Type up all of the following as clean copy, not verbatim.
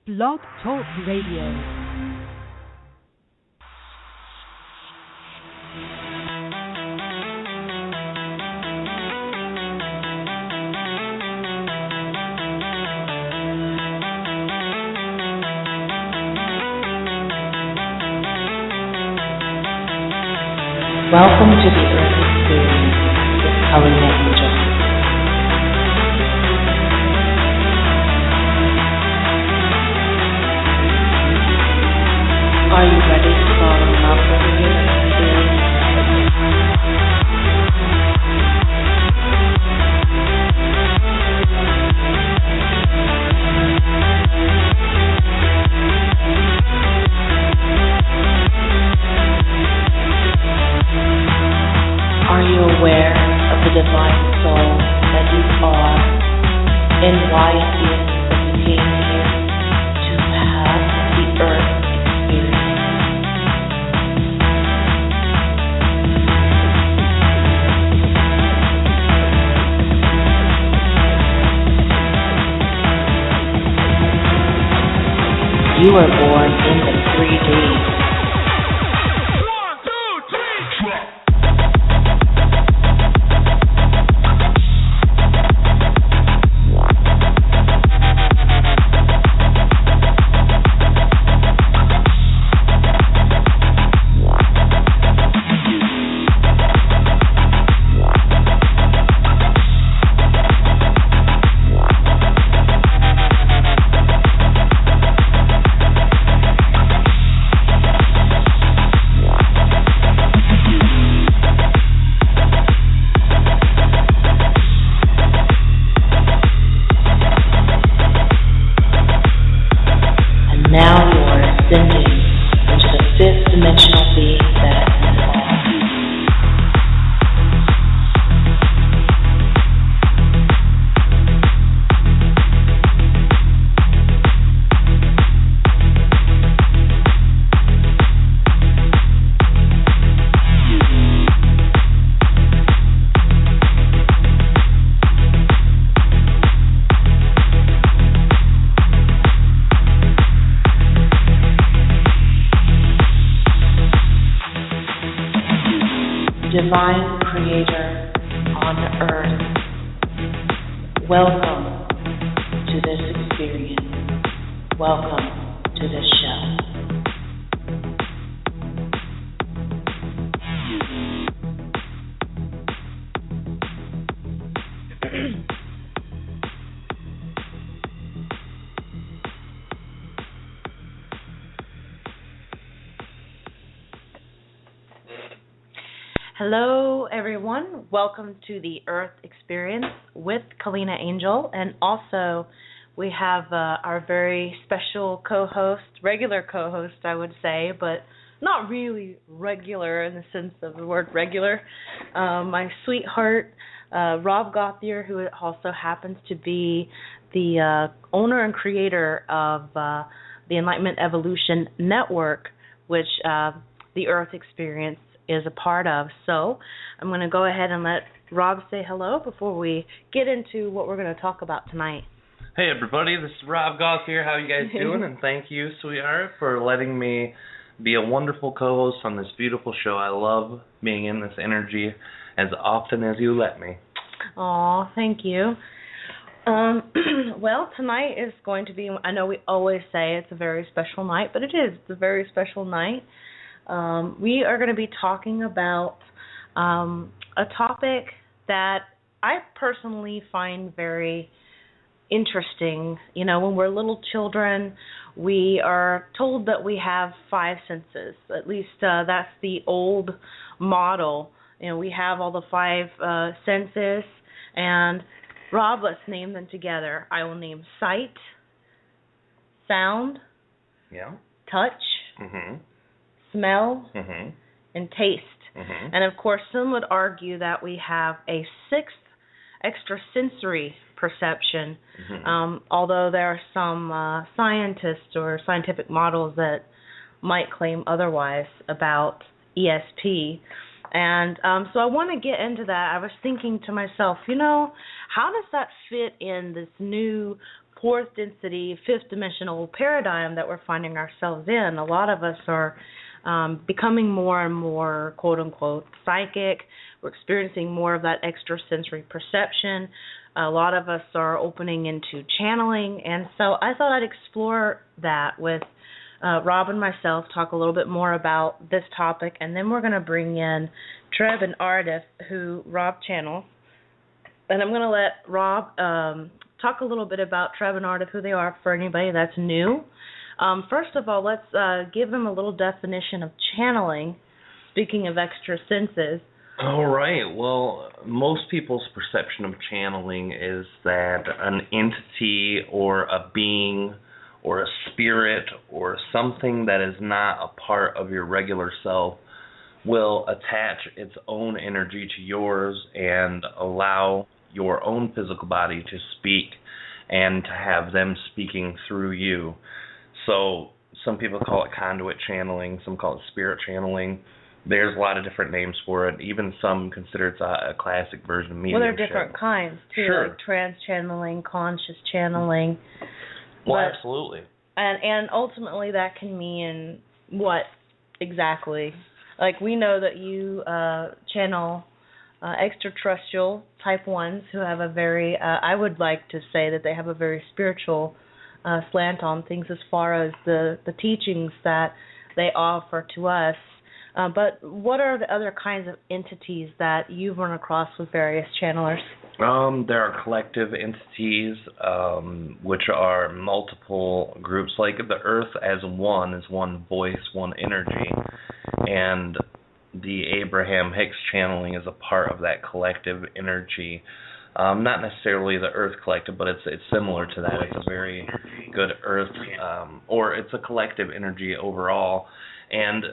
Blog Talk Radio. Welcome to the Earth Experience with Kalina Angell. Are you ready to fall in love with your experience? Are you aware of the divine soul that you are and why it is that you came here to have the earth experience? You were born in the 3D. Now you are ascending into the fifth dimensional being that you are. Divine Creator on earth, welcome to this experience. Welcome to this show. Hello, everyone. Welcome to the Earth Experience with Kalina Angell. And also, we have our very special co-host, regular co-host, I would say, but not really regular in the sense of the word regular. My sweetheart, Rob Gauthier, who also happens to be the owner and creator of the ENlightenment Evolution Network, which the Earth Experience is a part of. So I'm going to go ahead and let Rob say hello before we get into what we're going to talk about tonight. Hey everybody, this is Rob Gauthier. How you guys doing? And thank you, sweetheart, for letting me be a wonderful co-host on this beautiful show. I love being in this energy as often as you let me. Aw, thank you. Well, tonight is going to be, I know we always say it's a very special night, but it is. It's a very special night. We are going to be talking about a topic that I personally find very interesting. You know, when we're little children, we are told that we have five senses. At least that's the old model. You know, we have all the five senses. And Rob, let's name them together. I will name sight, sound, touch, smell, and taste. And of course, some would argue that we have a sixth extrasensory perception, although there are some scientists or scientific models that might claim otherwise about ESP. And so I want to get into that. I was thinking to myself, you know, how does that fit in this new fourth density, fifth dimensional paradigm that we're finding ourselves in. A lot of us are becoming more and more, quote unquote, psychic. We're experiencing more of that extrasensory perception. A lot of us are opening into channeling, and so I thought I'd explore that with Rob and myself, talk a little bit more about this topic, and then we're going to bring in TReb and Aridif, who Rob channels. And I'm going to let Rob talk a little bit about TReb and Aridif, who they are for anybody that's new. First of all, let's give them a little definition of channeling, speaking of extra senses. All right. Well, most people's perception of channeling is that an entity or a being or a spirit or something that is not a part of your regular self will attach its own energy to yours and allow your own physical body to speak and to have them speaking through you. So some people call it conduit channeling, some call it spirit channeling. There's a lot of different names for it. Even some consider it a classic version of mediumship. Well, there are different kinds, too, sure. Like trance channeling, conscious channeling. Well, absolutely. And ultimately that can mean what exactly? Like, we know that you channel extraterrestrial type 1s who have a very, I would like to say that they have a very spiritual slant on things as far as the teachings that they offer to us. But what are the other kinds of entities that you've run across with various channelers? There are collective entities, which are multiple groups. Like the Earth as one is one voice, one energy. And the Abraham Hicks channeling is a part of that collective energy. Not necessarily the Earth collective, but it's similar to that. It's a very good Earth, or it's a collective energy overall. And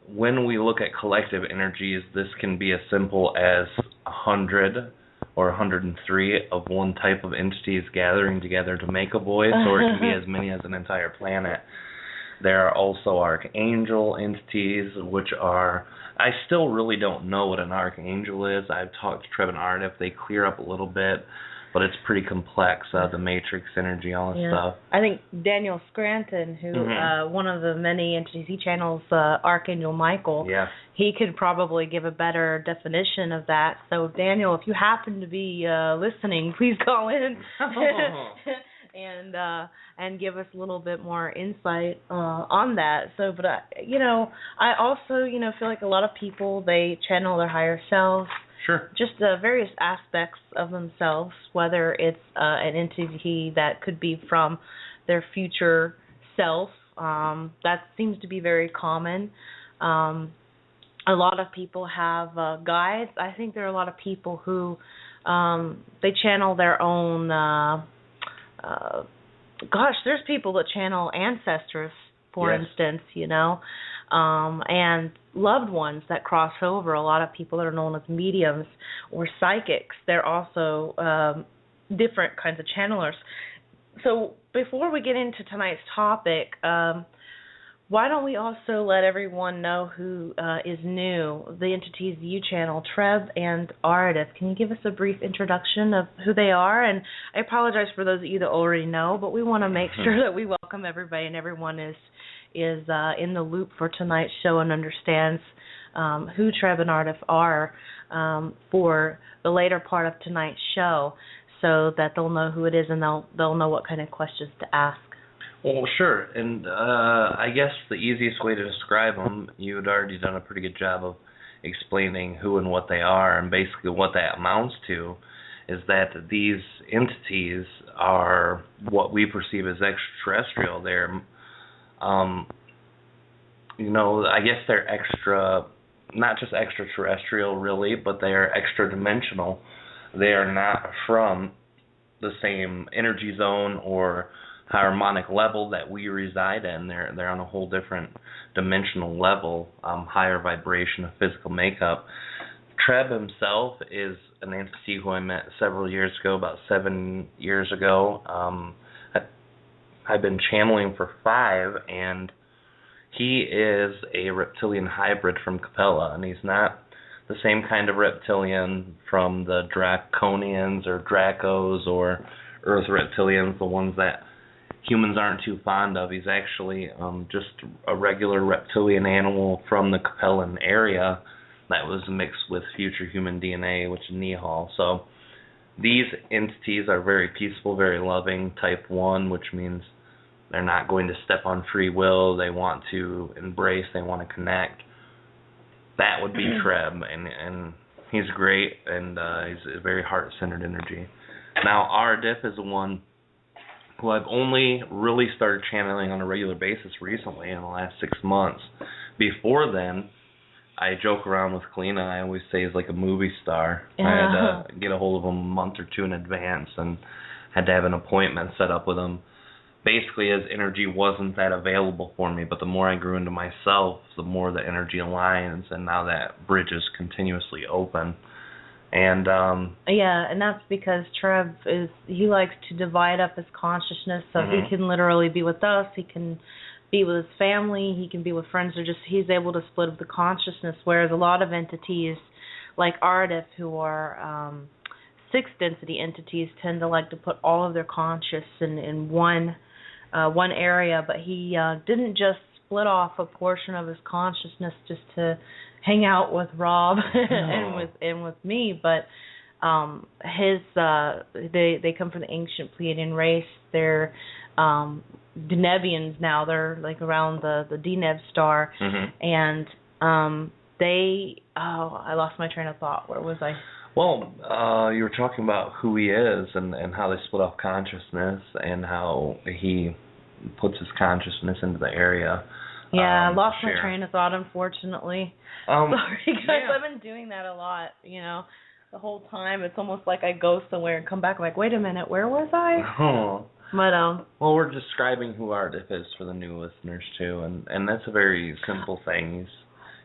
when we look at collective energies, this can be as simple as 100 or 103 of one type of entities gathering together to make a voice, or it can be as many as an entire planet. There are also archangel entities, which are, I still really don't know what an archangel is. I've talked to TReb and Aridif. They clear up a little bit, but it's pretty complex, the matrix energy, all that stuff. I think Daniel Scranton, who one of the many entities, he channels Archangel Michael. Yeah. He could probably give a better definition of that. So, Daniel, if you happen to be listening, please call in and give us a little bit more insight on that. So, but I also feel like a lot of people, they channel their higher selves. Sure. Just various aspects of themselves, whether it's an entity that could be from their future self. That seems to be very common. A lot of people have guides. I think there are a lot of people who they channel their own. There's people that channel ancestors, for instance, and loved ones that cross over. A lot of people that are known as mediums or psychics, they're also different kinds of channelers. So before we get into tonight's topic, why don't we also let everyone know who is new, the entities you channel, TReb and Aridif. Can you give us a brief introduction of who they are? And I apologize for those of you that already know, but we want to make sure that we welcome everybody and everyone is in the loop for tonight's show and understands who TReb and Aridif are for the later part of tonight's show, so that they'll know who it is and they'll know what kind of questions to ask. Well, sure, and I guess the easiest way to describe them, you had already done a pretty good job of explaining who and what they are, and basically what that amounts to is that these entities are what we perceive as extraterrestrial. They're, I guess they're extra, not just extraterrestrial really, but they are extra-dimensional. They are not from the same energy zone or harmonic level that we reside in. They're on a whole different dimensional level, higher vibration of physical makeup. TReb himself is an entity who I met several years ago, about 7 years ago. I've been channeling for 5, and he is a reptilian hybrid from Capella, and he's not the same kind of reptilian from the Draconians or Dracos or Earth reptilians, the ones that humans aren't too fond of. He's actually just a regular reptilian animal from the Capellan area that was mixed with future human DNA, which is Nihal. So these entities are very peaceful, very loving, type 1, which means they're not going to step on free will. They want to embrace, they want to connect. That would be TReb, and he's great, and he's a very heart-centered energy. Now, Aridif is the one who I've only really started channeling on a regular basis recently in the last 6 months. Before then, I joke around with Kalina. I always say he's like a movie star. Yeah. I had to get a hold of him a month or two in advance and had to have an appointment set up with him. Basically, his energy wasn't that available for me, but the more I grew into myself, the more the energy aligns, and now that bridge is continuously open. And yeah, and that's because TReb he likes to divide up his consciousness, so he can literally be with us, he can be with his family, he can be with friends, or just he's able to split up the consciousness, whereas a lot of entities like Aridif, who are sixth density entities, tend to like to put all of their conscious in one area, but he didn't just split off a portion of his consciousness just to hang out with Rob and with me, but they come from the ancient Pleiadian race. They're Denebians now. They're like around the Deneb star, and I lost my train of thought. Where was I? Well, you were talking about who he is and how they split off consciousness and how he puts his consciousness into the area. Yeah, I lost my train of thought, unfortunately. Sorry, guys. Yeah. I've been doing that a lot, the whole time. It's almost like I go somewhere and come back like, wait a minute, where was I? Oh. But, well, we're describing who Aridif is for the new listeners, too, and that's a very simple thing.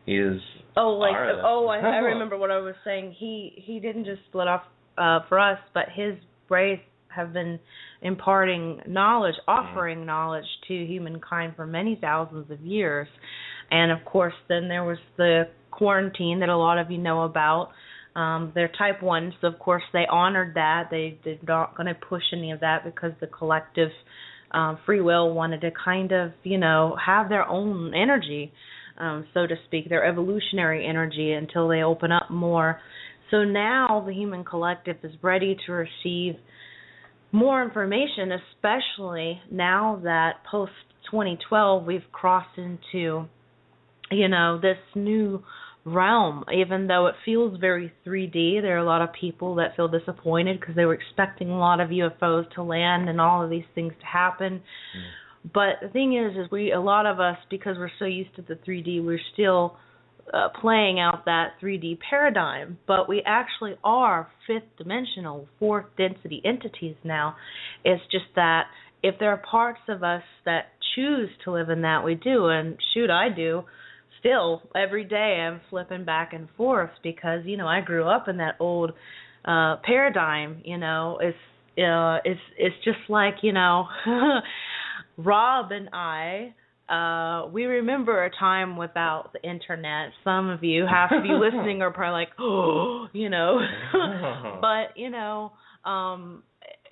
He is Aridif. I remember what I was saying. He didn't just split off for us, but his race have been imparting knowledge, offering knowledge to humankind for many thousands of years. And, of course, then there was the quarantine that a lot of you know about. They're type 1, so, of course, they honored that. They're not going to push any of that because the collective free will wanted to kind of, have their own energy, so to speak, their evolutionary energy until they open up more. So now the human collective is ready to receive more information, especially now that post-2012 we've crossed into, this new realm. Even though it feels very 3D, there are a lot of people that feel disappointed because they were expecting a lot of UFOs to land and all of these things to happen. But the thing is a lot of us, because we're so used to the 3D, we're still playing out that 3D paradigm, but we actually are fifth dimensional, fourth density entities now. It's just that if there are parts of us that choose to live in that, we do, and shoot, I do. Still, every day I'm flipping back and forth because, I grew up in that old paradigm, it's just like, Rob and I, we remember a time without the internet. Some of you have to be listening are probably like, but,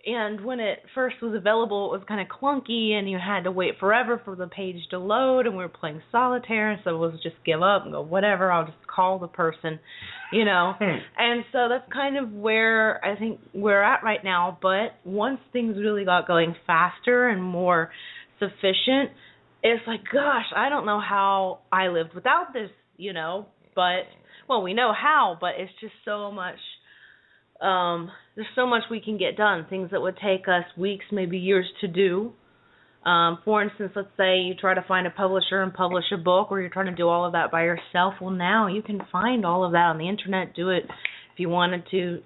and when it first was available, it was kind of clunky, and you had to wait forever for the page to load, and we were playing solitaire, so it was just give up and go, whatever, I'll just call the person, And so that's kind of where I think we're at right now, but once things really got going faster and more sufficient, it's like, gosh, I don't know how I lived without this, but, well, we know how, but it's just so much, there's so much we can get done, things that would take us weeks, maybe years to do. For instance, let's say you try to find a publisher and publish a book, or you're trying to do all of that by yourself. Well, now you can find all of that on the internet, do it if you wanted to,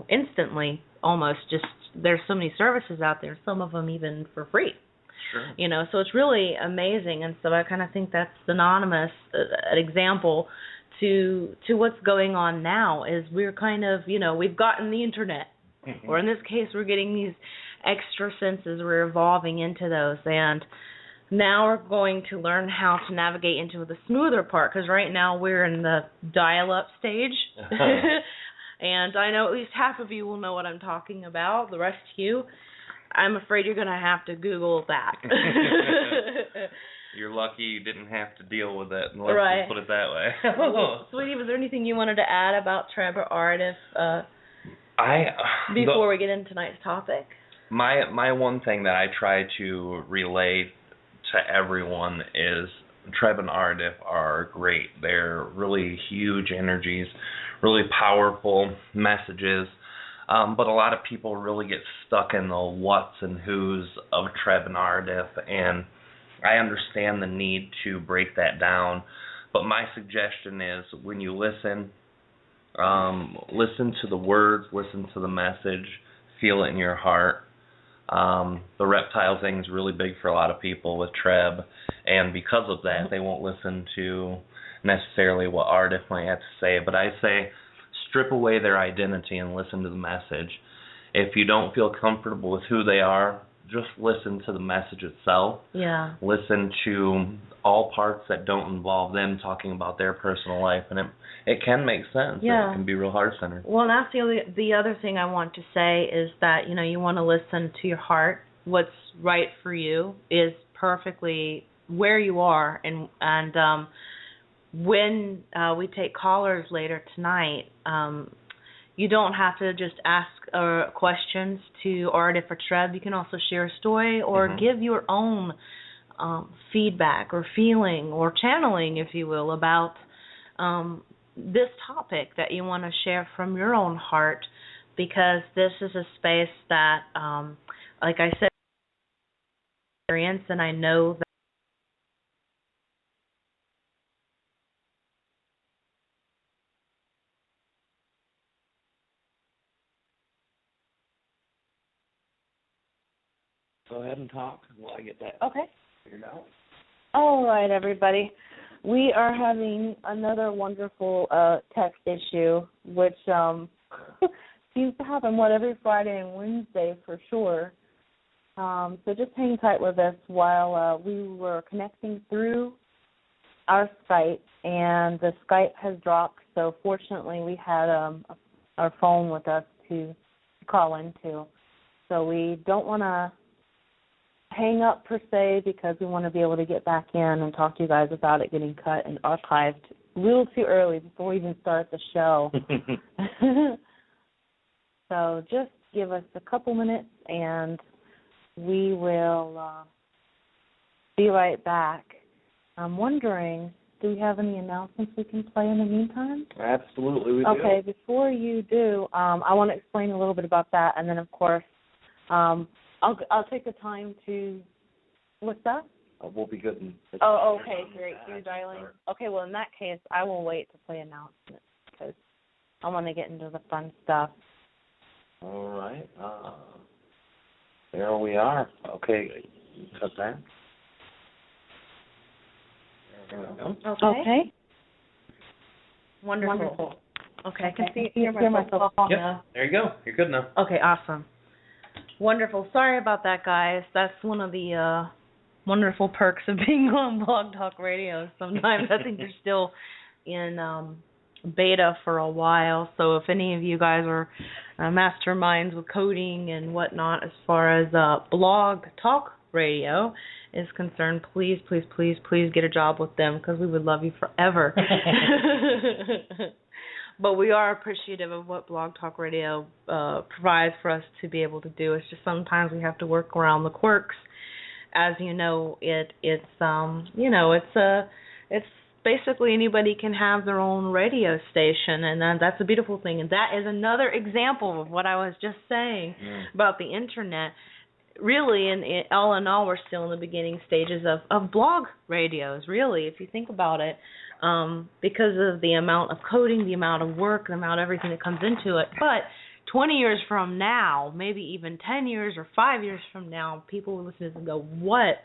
instantly, almost. Just, there's so many services out there, some of them even for free. Sure. So it's really amazing, and so I kind of think that's synonymous, an example to what's going on now is we're kind of, we've gotten the internet, or in this case, we're getting these extra senses, we're evolving into those, and now we're going to learn how to navigate into the smoother part, because right now we're in the dial-up stage, and I know at least half of you will know what I'm talking about, the rest of you I'm afraid you're going to have to Google that. You're lucky you didn't have to deal with it, let's right. just put it that way. Sweetie, was there anything you wanted to add about TReb or Aridif before we get into tonight's topic? My one thing that I try to relay to everyone is TReb and Aridif are great. They're really huge energies, really powerful messages. But a lot of people really get stuck in the what's and who's of TReb and Aridif, and I understand the need to break that down. But my suggestion is when you listen to the words, listen to the message, feel it in your heart. The reptile thing is really big for a lot of people with TReb, and because of that, they won't listen to necessarily what Aridif might have to say. But I say strip away their identity and listen to the message. If you don't feel comfortable with who they are, just listen to the message itself. Yeah. Listen to all parts that don't involve them talking about their personal life, and it can make sense. Yeah. It can be real heart-centered. Well, that's the other thing I want to say is that, you want to listen to your heart. What's right for you is perfectly where you are, and when we take callers later tonight, you don't have to just ask questions to Aridif or TReb. You can also share a story or give your own feedback or feeling or channeling, if you will, about this topic that you want to share from your own heart, because this is a space that, like I said, experience, and I know that Go ahead and talk while I get that figured out. All right, everybody. We are having another wonderful text issue, which seems to happen, every Friday and Wednesday for sure. So just hang tight with us while we were connecting through our Skype, and the Skype has dropped. So fortunately, we had our phone with us to call into. So we don't want to hang up per se, because we want to be able to get back in and talk to you guys without it getting cut and archived a little too early before we even start the show. So just give us a couple minutes and we will be right back. I'm wondering, do we have any announcements we can play in the meantime? Absolutely, we do. Okay, before you do, I want to explain a little bit about that, and then, of course, I'll take the time to, what's that? We'll be good. Okay, great. You're dialing. Okay, well, in that case, I will wait to play announcements, because I want to get into the fun stuff. All right. There we are. Okay, cut that. There we go. Okay. Wonderful. Okay, I can hear Hear myself. Yep, there you go. You're good now. Okay, awesome. Wonderful. Sorry about that, guys. That's one of the wonderful perks of being on Blog Talk Radio. Sometimes I think they're still in beta for a while. So if any of you guys are masterminds with coding and whatnot as far as Blog Talk Radio is concerned, please get a job with them, because we would love you forever. But we are appreciative of what Blog Talk Radio provides for us to be able to do. It's just sometimes we have to work around the quirks. As you know, it's basically anybody can have their own radio station, and that's a beautiful thing. And that is another example of what I was just saying about the internet. Really, all in all, we're still in the beginning stages of blog radios, really, if you think about it. Because of the amount of coding, the amount of work, the amount of everything that comes into it. But 20 years from now, maybe even 10 years or 5 years from now, people will listen to this and go, what?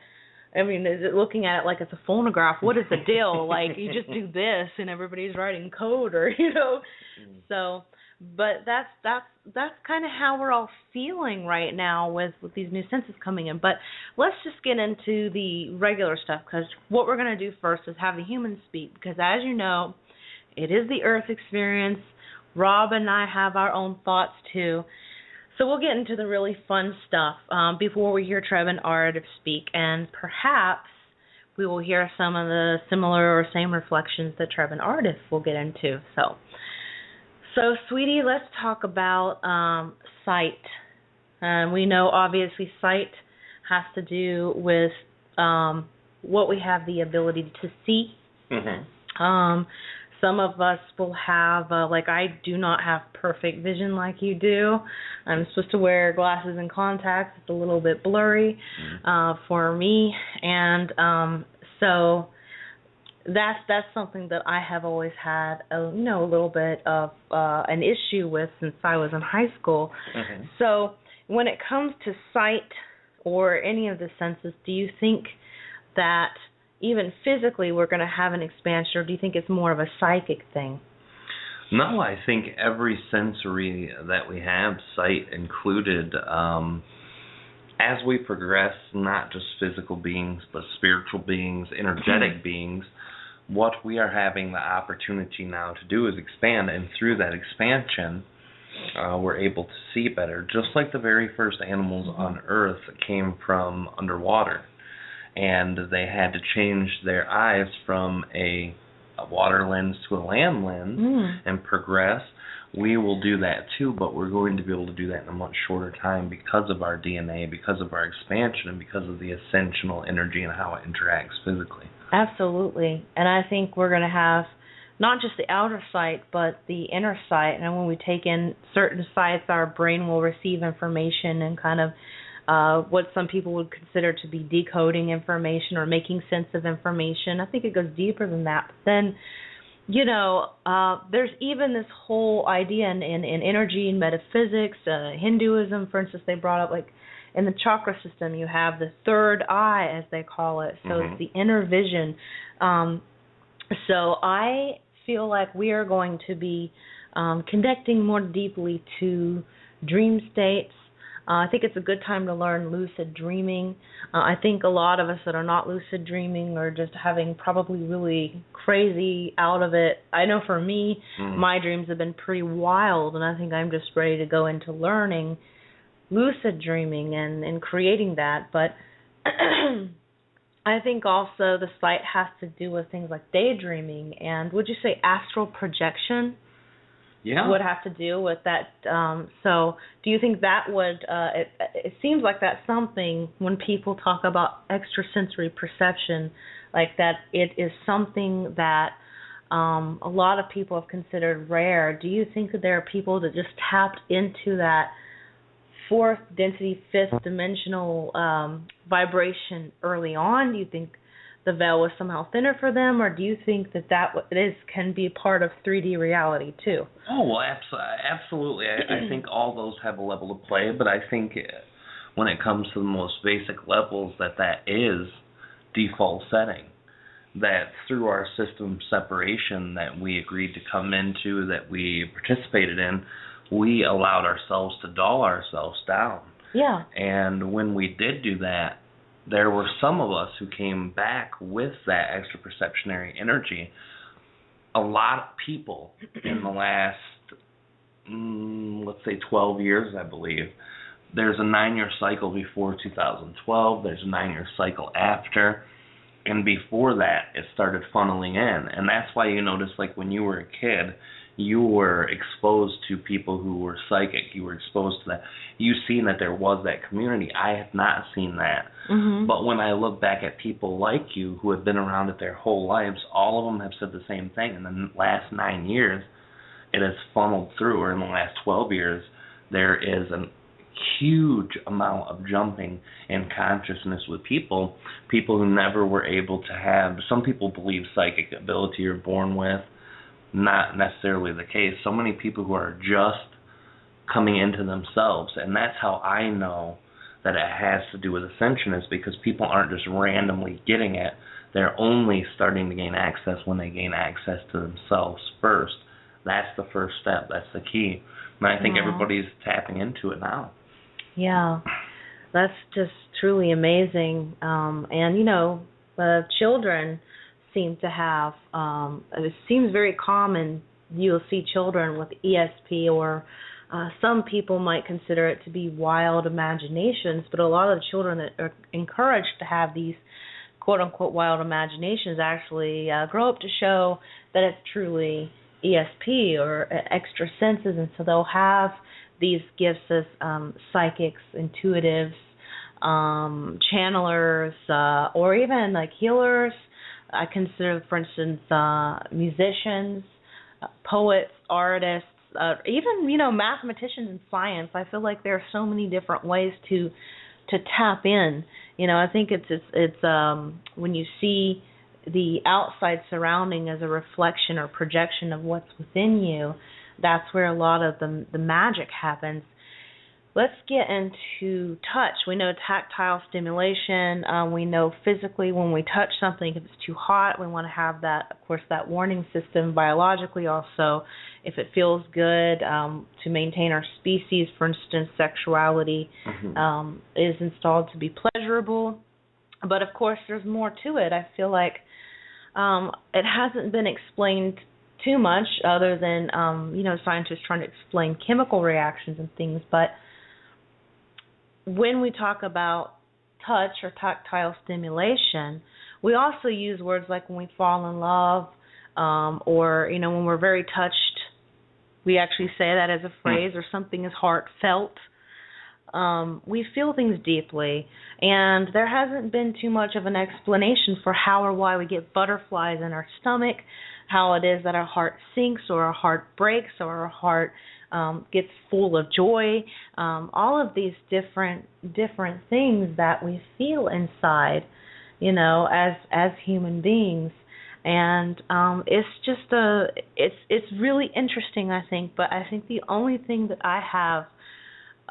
I mean, is it looking at it like it's a phonograph? What is the deal? Like, you just do this and everybody's writing code, or, So, but that's kind of how we're all feeling right now with these new senses coming in. But let's just get into the regular stuff, because what we're going to do first is have the humans speak, because as you know, it is the Earth experience. Rob and I have our own thoughts too. So we'll get into the really fun stuff before we hear TReb and Aridif speak, and perhaps we will hear some of the similar or same reflections that TReb and Aridif will get into. So sweetie, let's talk about sight. We know obviously sight has to do with what we have the ability to see. Mm-hmm. Some of us will have, like I do not have perfect vision like you do. I'm supposed to wear glasses and contacts. It's a little bit blurry for me. And so that's something that I have always had, a little bit of an issue with since I was in high school. Mm-hmm. So when it comes to sight or any of the senses, do you think that even physically we're going to have an expansion, or do you think it's more of a psychic thing? No, I think every sensory that we have, sight included, as we progress, not just physical beings, but spiritual beings, energetic beings, what we are having the opportunity now to do is expand, and through that expansion, we're able to see better. Just like the very first animals on Earth came from underwater, and they had to change their eyes from a water lens to a land lens and progress. We will do that too, but we're going to be able to do that in a much shorter time because of our DNA, because of our expansion, and because of the ascensional energy and how it interacts physically. Absolutely. And I think we're going to have not just the outer sight, but the inner sight. And when we take in certain sights, our brain will receive information and kind of what some people would consider to be decoding information or making sense of information. I think it goes deeper than that. But then, there's even this whole idea in energy and metaphysics, Hinduism, for instance, they brought up, like, in the chakra system, you have the third eye, as they call it. So it's the inner vision. So I feel like we are going to be connecting more deeply to dream states. I think it's a good time to learn lucid dreaming. I think a lot of us that are not lucid dreaming are just having probably really crazy out of it. I know for me, my dreams have been pretty wild, and I think I'm just ready to go into learning lucid dreaming and creating that. But I think also the sight has to do with things like daydreaming, and would you say astral projection? Yeah. Would have to do with that. So do you think that would, it seems like that's something when people talk about extrasensory perception, like that it is something that a lot of people have considered rare. Do you think that there are people that just tapped into that fourth density, fifth dimensional vibration early on? Do you think the veil was somehow thinner for them, or do you think that can be part of 3D reality too? Oh, well, absolutely. I think all those have a level of play, but I think when it comes to the most basic levels, that is default setting. That through our system separation that we agreed to come into, that we participated in, we allowed ourselves to dull ourselves down. Yeah. And when we did do that, there were some of us who came back with that extra perceptionary energy. A lot of people in the last, let's say 12 years, I believe. There's a 9-year cycle before 2012. There's a 9-year cycle after. And before that, it started funneling in. And that's why you notice, like, when you were a kid, you were exposed to people who were psychic. You were exposed to that. You've seen that there was that community. I have not seen that. Mm-hmm. But when I look back at people like you who have been around it their whole lives, all of them have said the same thing. In the last 9 years, it has funneled through, or in the last 12 years, there is a huge amount of jumping in consciousness with people who never were able to have. Some people believe psychic ability are born with. Not necessarily the case. So many people who are just coming into themselves, and that's how I know that it has to do with ascension, is because people aren't just randomly getting it. They're only starting to gain access when they gain access to themselves first. That's the first step. That's the key. And I think everybody's tapping into it now. Yeah, that's just truly amazing. And, children seem to have, it seems very common, you'll see children with ESP or some people might consider it to be wild imaginations, but a lot of the children that are encouraged to have these quote-unquote wild imaginations actually grow up to show that it's truly ESP or extra senses, and so they'll have these gifts as psychics, intuitives, channelers, or even like healers. I consider, for instance, musicians, poets, artists, even mathematicians and science. I feel like there are so many different ways to tap in. I think it's when you see the outside surrounding as a reflection or projection of what's within you, that's where a lot of the magic happens. Let's get into touch. We know tactile stimulation. We know physically when we touch something, if it's too hot, we want to have that, of course, that warning system. Biologically also, if it feels good, to maintain our species, for instance, sexuality is installed to be pleasurable. But, of course, there's more to it. I feel like it hasn't been explained too much other than, scientists trying to explain chemical reactions and things. But when we talk about touch or tactile stimulation, we also use words like when we fall in love, or, when we're very touched, we actually say that as a phrase, or something is heartfelt. We feel things deeply, and there hasn't been too much of an explanation for how or why we get butterflies in our stomach, how it is that our heart sinks or our heart breaks or our heart gets full of joy, all of these different things that we feel inside, as human beings. And it's just it's really interesting, I think. But I think the only thing that I have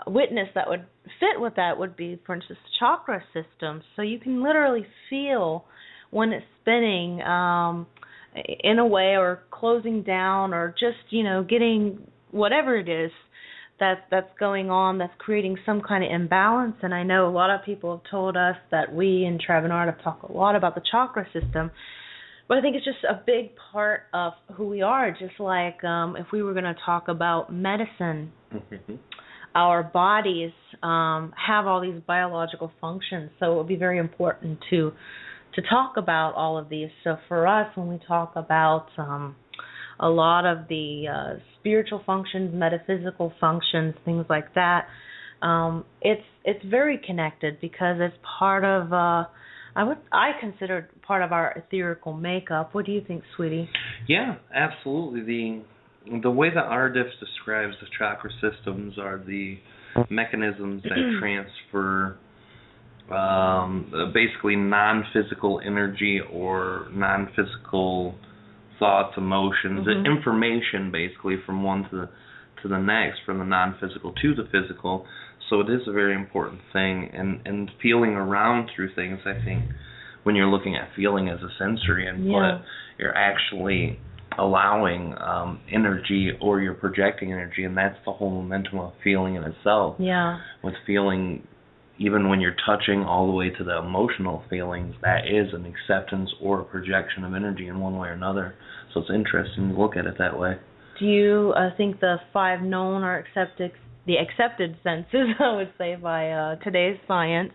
witnessed that would fit with that would be, for instance, the chakra system. So you can literally feel when it's spinning in a way, or closing down, or just getting whatever it is that's going on, that's creating some kind of imbalance. And I know a lot of people have told us that we in TReb and Art have talked a lot about the chakra system, but I think it's just a big part of who we are. Just like if we were going to talk about medicine, our bodies have all these biological functions, so it would be very important to talk about all of these. So for us, when we talk about a lot of the spiritual functions, metaphysical functions, things like that, it's very connected, because it's part of I consider it part of our etherical makeup. What do you think, sweetie? Yeah, absolutely. The way that Aridif describes the chakra systems are the mechanisms that transfer basically non-physical energy or non-physical thoughts, emotions, information, basically, from one to the next, from the non-physical to the physical. So it is a very important thing, and feeling around through things, I think, when you're looking at feeling as a sensory input, you're actually allowing energy, or you're projecting energy, and that's the whole momentum of feeling in itself. Yeah. With feeling, even when you're touching, all the way to the emotional feelings, that is an acceptance or a projection of energy in one way or another. So it's interesting to look at it that way. Do you think the 5 known or accepted senses, I would say, by today's science,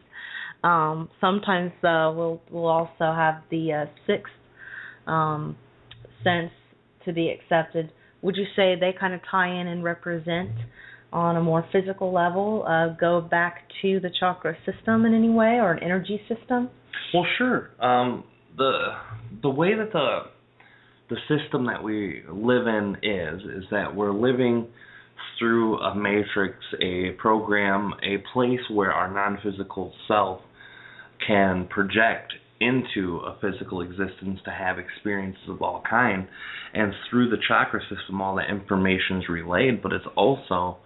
sometimes we'll also have the 6th sense to be accepted? Would you say they kind of tie in and represent, on a more physical level, go back to the chakra system in any way, or an energy system? Well, sure. The way that the system that we live in is that we're living through a matrix, a program, a place where our non-physical self can project into a physical existence to have experiences of all kind. And through the chakra system, all that information is relayed, but it's also,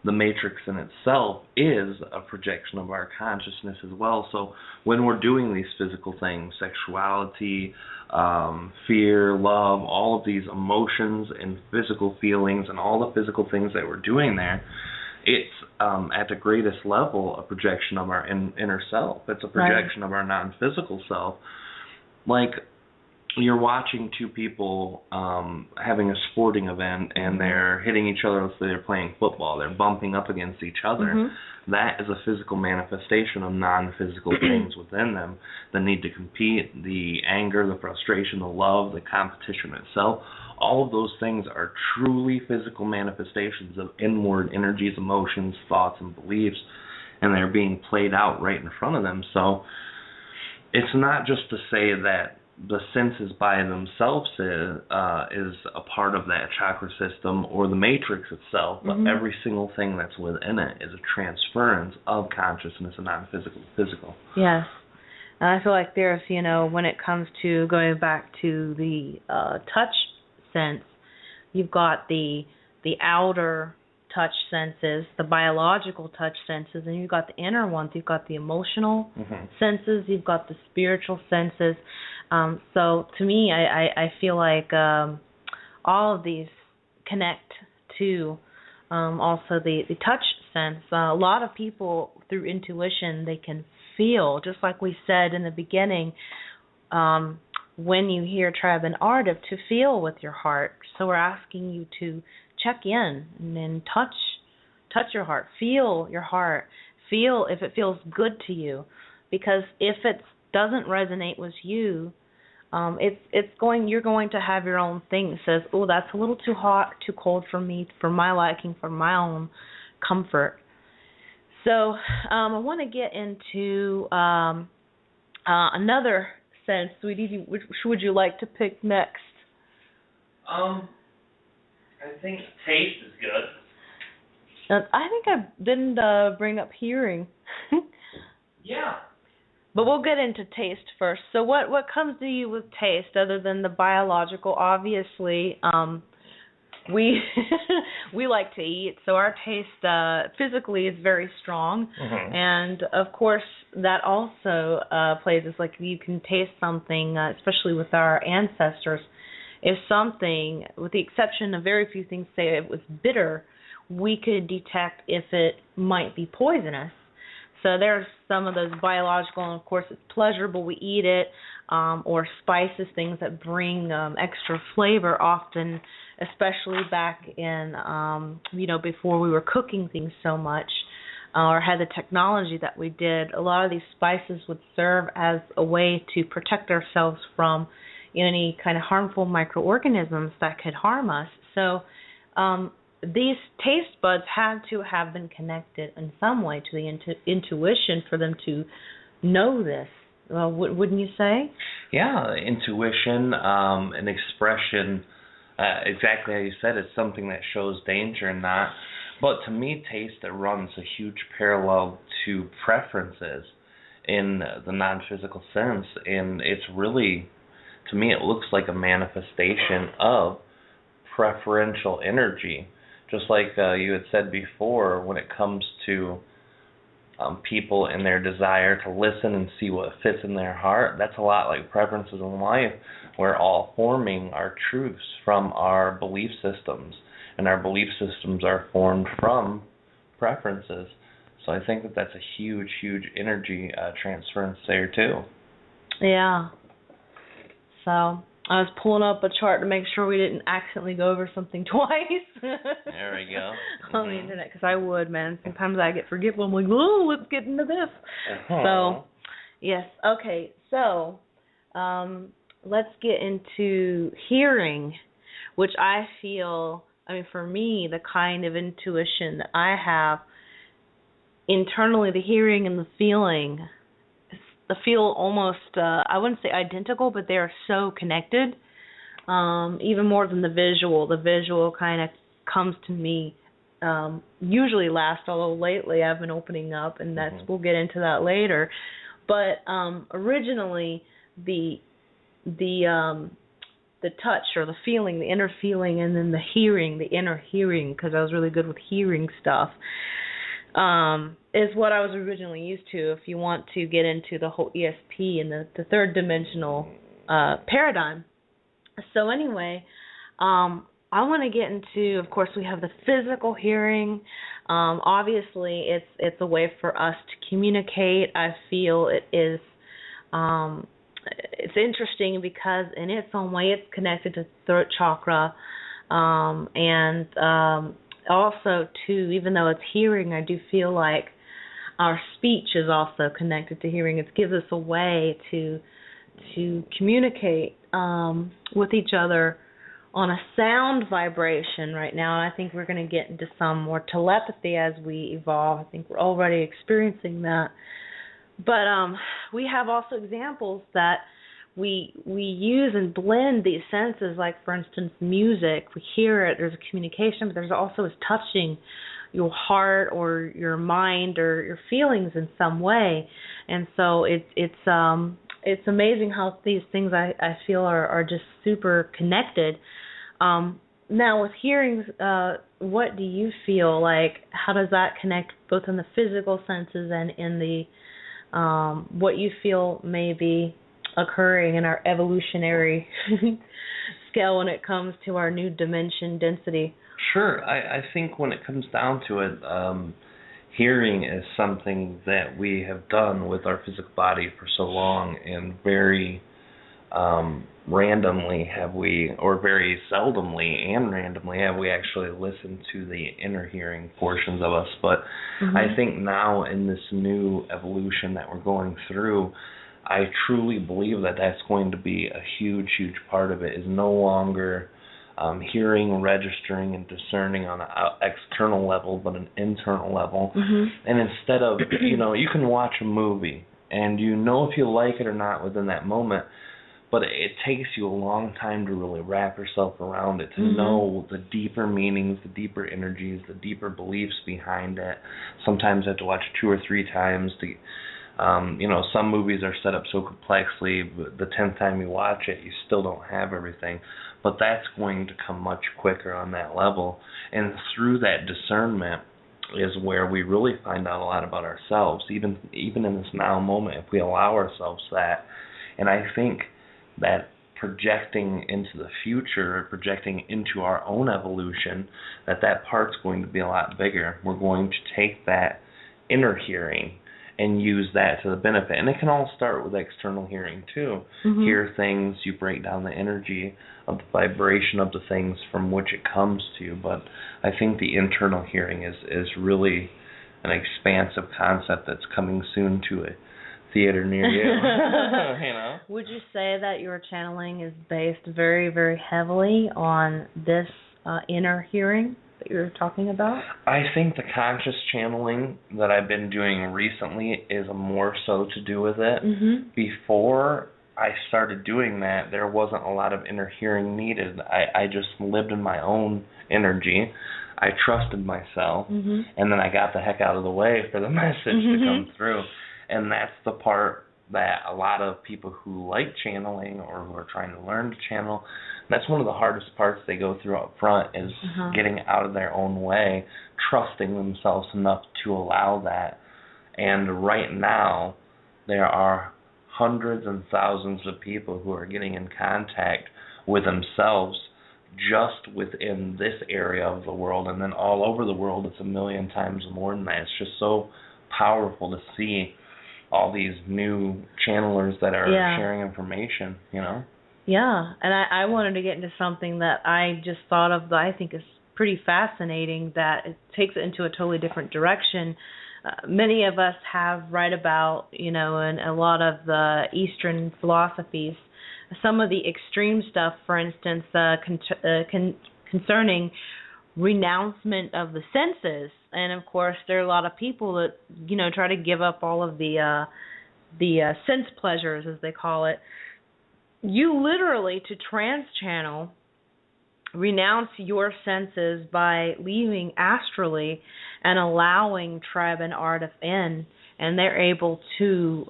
the matrix in itself is a projection of our consciousness as well. So when we're doing these physical things, sexuality, fear, love, all of these emotions and physical feelings and all the physical things that we're doing there, it's at the greatest level a projection of our inner self. It's a projection of our non-physical self. Like, you're watching two people having a sporting event, and they're hitting each other. Let's say they're playing football. They're bumping up against each other. That is a physical manifestation of non-physical things within them that need to compete. The anger, the frustration, the love, the competition itself. All of those things are truly physical manifestations of inward energies, emotions, thoughts, and beliefs, and they're being played out right in front of them. So it's not just to say that the senses by themselves is a part of that chakra system or the matrix itself, but every single thing that's within it is a transference of consciousness and non-physical to physical. Yes. And I feel like there's, when it comes to going back to the touch sense, you've got the outer touch senses, the biological touch senses, and you've got the inner ones. You've got the emotional senses, you've got the spiritual senses. So to me, I feel like all of these connect to also the touch sense. A lot of people, through intuition, they can feel, just like we said in the beginning, when you hear TReb and Aridif, to feel with your heart. So we're asking you to check in and then touch your heart, feel your heart, feel if it feels good to you, because if it doesn't resonate with you, you're going to have your own thing that says, oh, that's a little too hot, too cold for me, for my liking, for my own comfort. So I want to get into another sense. Sweetie, which would you like to pick next? I think taste is good. I think I didn't bring up hearing. Yeah. But we'll get into taste first. So what comes to you with taste other than the biological? Obviously, we we like to eat, so our taste physically is very strong. And of course, that also plays as like you can taste something, especially with our ancestors. If something, with the exception of very few things, say it was bitter, we could detect if it might be poisonous. So there's some of those biological, and of course it's pleasurable, we eat it, or spices, things that bring extra flavor often, especially back in, before we were cooking things so much, or had the technology that we did. A lot of these spices would serve as a way to protect ourselves from any kind of harmful microorganisms that could harm us. So these taste buds had to have been connected in some way to the intuition for them to know this. Wouldn't you say? Yeah, intuition, an expression, exactly how you said, it's something that shows danger and not. But to me, taste that runs a huge parallel to preferences in the non-physical sense, and it's really, to me, it looks like a manifestation of preferential energy. Just like you had said before, when it comes to people and their desire to listen and see what fits in their heart, that's a lot like preferences in life. We're all forming our truths from our belief systems, and our belief systems are formed from preferences. So I think that that's a huge, huge energy transference there too. Yeah. So I was pulling up a chart to make sure we didn't accidentally go over something twice. There we go. On the internet, because I would, man. Sometimes I get forgetful. I'm like, oh, let's get into this. So, yes. Okay, so let's get into hearing, which I feel, for me, the kind of intuition that I have internally, the hearing and the feeling, feel almost, I wouldn't say identical, but they are so connected, even more than the visual. The visual kind of comes to me usually last, although lately I've been opening up, and that's we'll get into that later. But originally, the touch or the feeling, the inner feeling, and then the hearing, the inner hearing, because I was really good with hearing stuff, is what I was originally used to. If you want to get into the whole ESP and the third dimensional paradigm. So anyway, I want to get into, of course, we have the physical hearing. Obviously, it's a way for us to communicate. I feel it is it's interesting because in its own way it's connected to the throat chakra, and also too, even though it's hearing, I do feel like our speech is also connected to hearing. It gives us a way to communicate with each other on a sound vibration right now, and I think we're going to get into some more telepathy as we evolve. I think we're already experiencing that. But we have also examples that we use and blend these senses, like, for instance, music. We hear it, there's a communication, but there's also is touching your heart or your mind or your feelings in some way. And so it's amazing how these things I feel are just super connected. Now with hearings, what do you feel like? How does that connect both in the physical senses and in the what you feel may be occurring in our evolutionary scale when it comes to our new dimension density? Sure. I think when it comes down to it, hearing is something that we have done with our physical body for so long, and very randomly have we, or very seldomly and randomly have we actually listened to the inner hearing portions of us. But I think now in this new evolution that we're going through, I truly believe that that's going to be a huge, huge part of it, is no longer hearing, registering, and discerning on an external level, but an internal level. And instead of, you can watch a movie, and you know if you like it or not within that moment, but it takes you a long time to really wrap yourself around it, to know the deeper meanings, the deeper energies, the deeper beliefs behind it. Sometimes I have to watch 2 or 3 times to some movies are set up so complexly, but the 10th time you watch it, you still don't have everything. But that's going to come much quicker on that level. And through that discernment is where we really find out a lot about ourselves, even in this now moment, if we allow ourselves that. And I think that projecting into the future, projecting into our own evolution, that part's going to be a lot bigger. We're going to take that inner hearing and use that to the benefit. And it can all start with external hearing too. Hear things, you break down the energy of the vibration of the things from which it comes to. But I think the internal hearing is really an expansive concept that's coming soon to a theater near you. Would you say that your channeling is based very, very heavily on this inner hearing that you're talking about? I think the conscious channeling that I've been doing recently is more so to do with it. Before I started doing that, there wasn't a lot of inner hearing needed. I just lived in my own energy. I trusted myself, and then I got the heck out of the way for the message to come through. And that's the part that a lot of people who like channeling or who are trying to learn to channel, that's one of the hardest parts they go through up front, is getting out of their own way, trusting themselves enough to allow that. And right now, there are hundreds and thousands of people who are getting in contact with themselves just within this area of the world. And then all over the world, it's 1,000,000 times more than that. It's just so powerful to see all these new channelers that are sharing information, Yeah, and I wanted to get into something that I just thought of that I think is pretty fascinating, that it takes it into a totally different direction. Many of us have read about, in a lot of the Eastern philosophies, some of the extreme stuff, for instance, concerning renouncement of the senses. And of course, there are a lot of people that, try to give up all of the sense pleasures, as they call it. You literally, to trans-channel, renounce your senses by leaving astrally and allowing TReb and Aridif in, and they're able to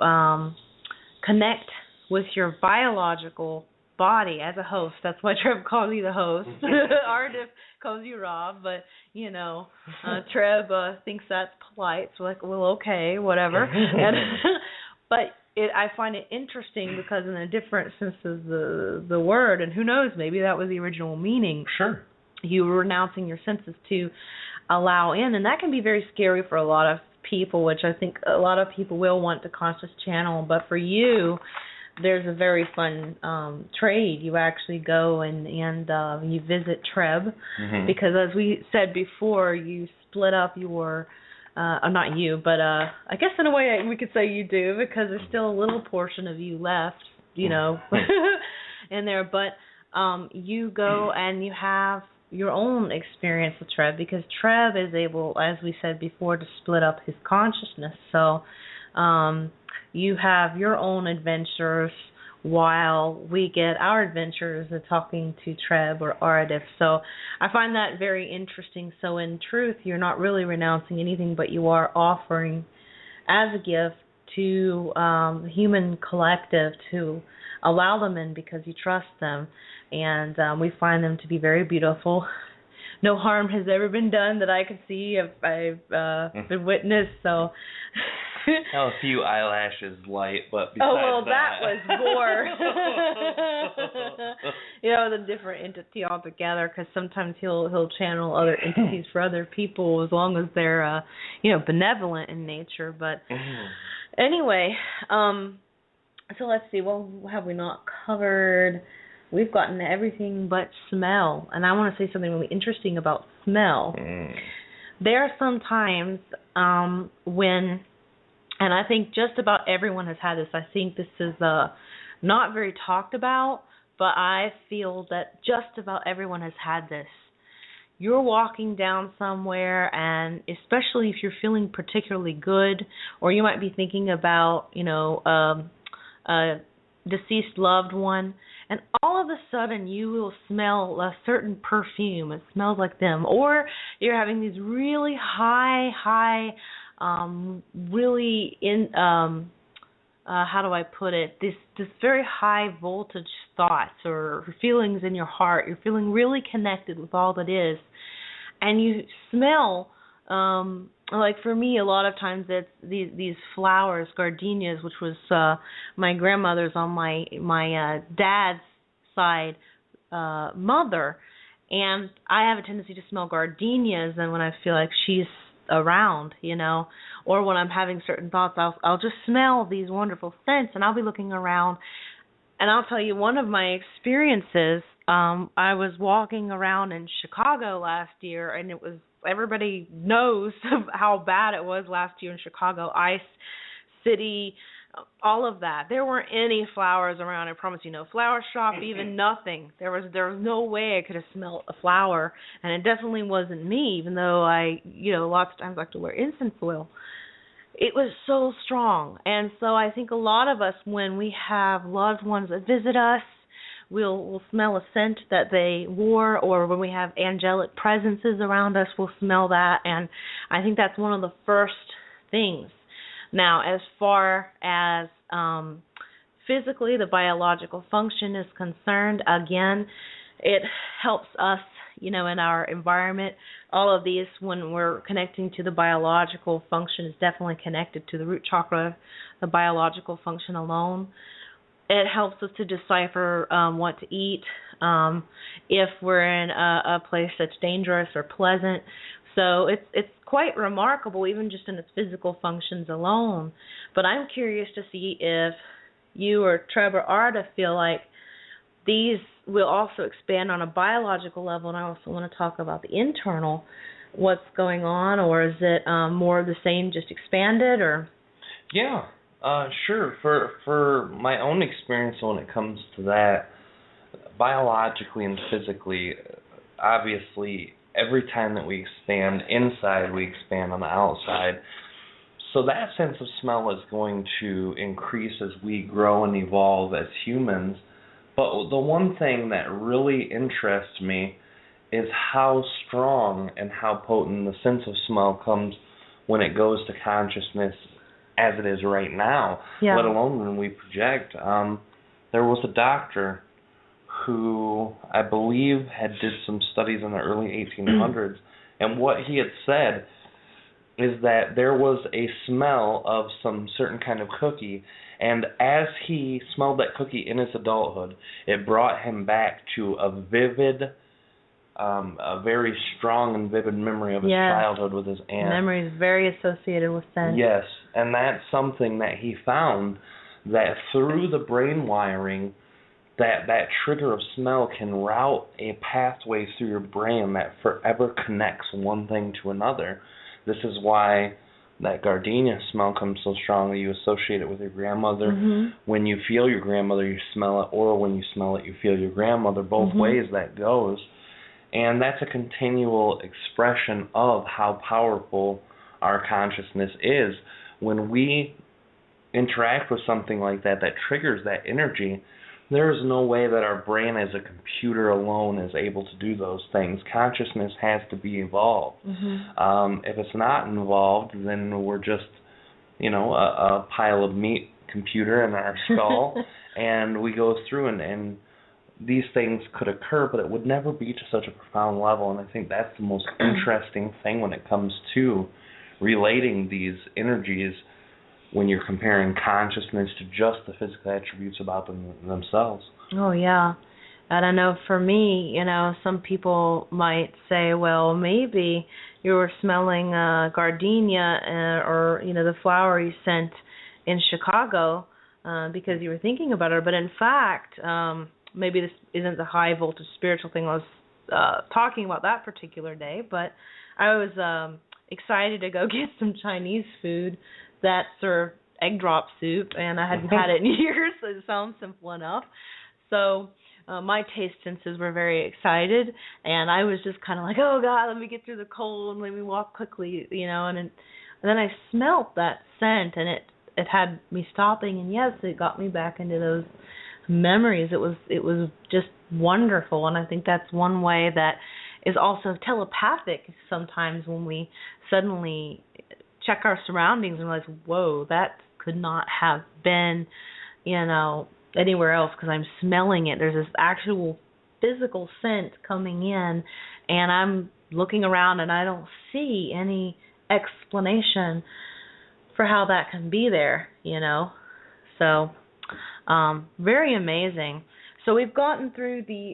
connect with your biological body as a host. That's why TReb calls you the host. Aridif calls you Rob, but TReb thinks that's polite. So like, well, okay, whatever. But I find it interesting because in a different sense of the word, and who knows, maybe that was the original meaning. Sure. You were renouncing your senses to allow in, and that can be very scary for a lot of people, which I think a lot of people will want to conscious channel. But for you, there's a very fun trade. You actually go and you visit TReb, because as we said before, you split up your, not you, but I guess in a way we could say you do, because there's still a little portion of you left, you know, in there. But you go and you have your own experience with TReb, because TReb is able, as we said before, to split up his consciousness. So you have your own adventures while we get our adventures of talking to TReb or Aridif. So I find that very interesting. So in truth, you're not really renouncing anything, but you are offering as a gift to the human collective to allow them in, because you trust them. And we find them to be very beautiful. No harm has ever been done that I could see. I've been witnessed. So a few eyelashes light, but besides that was Bor. You know, the different entity altogether, because sometimes he'll channel other entities for other people, as long as they're benevolent in nature. But anyway, so let's see. What have we not covered? We've gotten everything but smell, and I want to say something really interesting about smell. There are some times when, and I think just about everyone has had this. I think this is not very talked about, but I feel that just about everyone has had this. You're walking down somewhere, and especially if you're feeling particularly good, or you might be thinking about, a deceased loved one, and all of a sudden you will smell a certain perfume. It smells like them. Or you're having these really high, really how do I put it? This very high voltage thoughts or feelings in your heart. You're feeling really connected with all that is, and you smell. Like for me, a lot of times it's these flowers, gardenias, which was my grandmother's on my dad's side mother, and I have a tendency to smell gardenias, and when I feel like she's around, or when I'm having certain thoughts, I'll just smell these wonderful scents, and I'll be looking around, and I'll tell you one of my experiences. I was walking around in Chicago last year, and it was. Everybody knows how bad it was last year in Chicago, ice, city, all of that. There weren't any flowers around, I promise you. No flower shop, even nothing. There was no way I could have smelled a flower, and it definitely wasn't me, even though I, lots of times like to wear incense oil. It was so strong, and so I think a lot of us, when we have loved ones that visit us, we'll smell a scent that they wore, or when we have angelic presences around us, we'll smell that, and I think that's one of the first things. Now, as far as physically the biological function is concerned, again, it helps us, in our environment. All of these, when we're connecting to the biological function, is definitely connected to the root chakra, the biological function alone. It helps us to decipher what to eat, if we're in a place that's dangerous or pleasant. So it's quite remarkable, even just in its physical functions alone. But I'm curious to see if you or TReb or Arda feel like these will also expand on a biological level, and I also want to talk about the internal, what's going on, or is it more of the same, just expanded, or? Yeah. Sure. For my own experience when it comes to that, biologically and physically, obviously, every time that we expand inside, we expand on the outside. So that sense of smell is going to increase as we grow and evolve as humans. But the one thing that really interests me is how strong and how potent the sense of smell comes when it goes to consciousness as it is right now, let alone when we project. There was a doctor who I believe had did some studies in the early 1800s, and what he had said is that there was a smell of some certain kind of cookie, and as he smelled that cookie in his adulthood, it brought him back to a very strong and vivid memory of his childhood with his aunt. Memory is very associated with scent. Yes, and that's something that he found that through the brain wiring, that trigger of smell can route a pathway through your brain that forever connects one thing to another. This is why that gardenia smell comes so strongly. You associate it with your grandmother. When you feel your grandmother, you smell it, or when you smell it, you feel your grandmother. Both ways that goes. And that's a continual expression of how powerful our consciousness is. When we interact with something like that triggers that energy, there is no way that our brain as a computer alone is able to do those things. Consciousness has to be involved. If it's not involved, then we're just, a pile of meat computer in our skull, and we go through and these things could occur, but it would never be to such a profound level. And I think that's the most interesting thing when it comes to relating these energies, when you're comparing consciousness to just the physical attributes about themselves. Oh, yeah. And I know for me, some people might say, well, maybe you were smelling gardenia or, the flowery scent in Chicago because you were thinking about her. But in fact, maybe this isn't the high voltage spiritual thing I was talking about that particular day, but I was excited to go get some Chinese food that served egg drop soup, and I hadn't had it in years, so it sounds simple enough. So my taste senses were very excited, and I was just kind of like, oh, God, let me get through the cold, and let me walk quickly, and then I smelt that scent, and it had me stopping, and yes, it got me back into those memories. It was just wonderful, and I think that's one way that is also telepathic sometimes, when we suddenly check our surroundings and realize, whoa, that could not have been, anywhere else, because I'm smelling it. There's this actual physical scent coming in, and I'm looking around and I don't see any explanation for how that can be there, So, very amazing. So we've gotten through the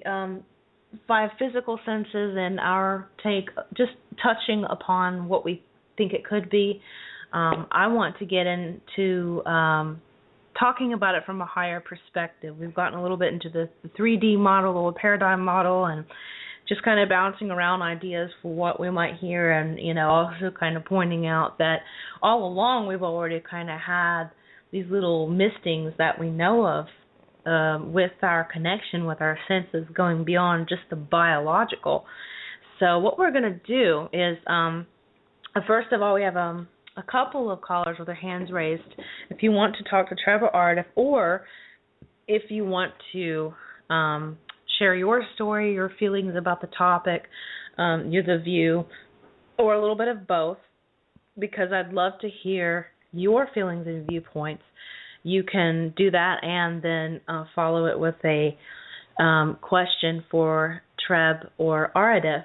5 physical senses and our take, just touching upon what we think it could be. I want to get into talking about it from a higher perspective. We've gotten a little bit into the 3D model or paradigm model, and just kind of bouncing around ideas for what we might hear, and also kind of pointing out that all along we've already kind of had these little mistings that we know of with our connection with our senses, going beyond just the biological. So what we're going to do is, first of all, we have a couple of callers with their hands raised. If you want to talk to TReb or Aridif, or if you want to share your story, your feelings about the topic, the view, or a little bit of both, because I'd love to hear your feelings and viewpoints, you can do that and then follow it with a question for TReb or Aridif.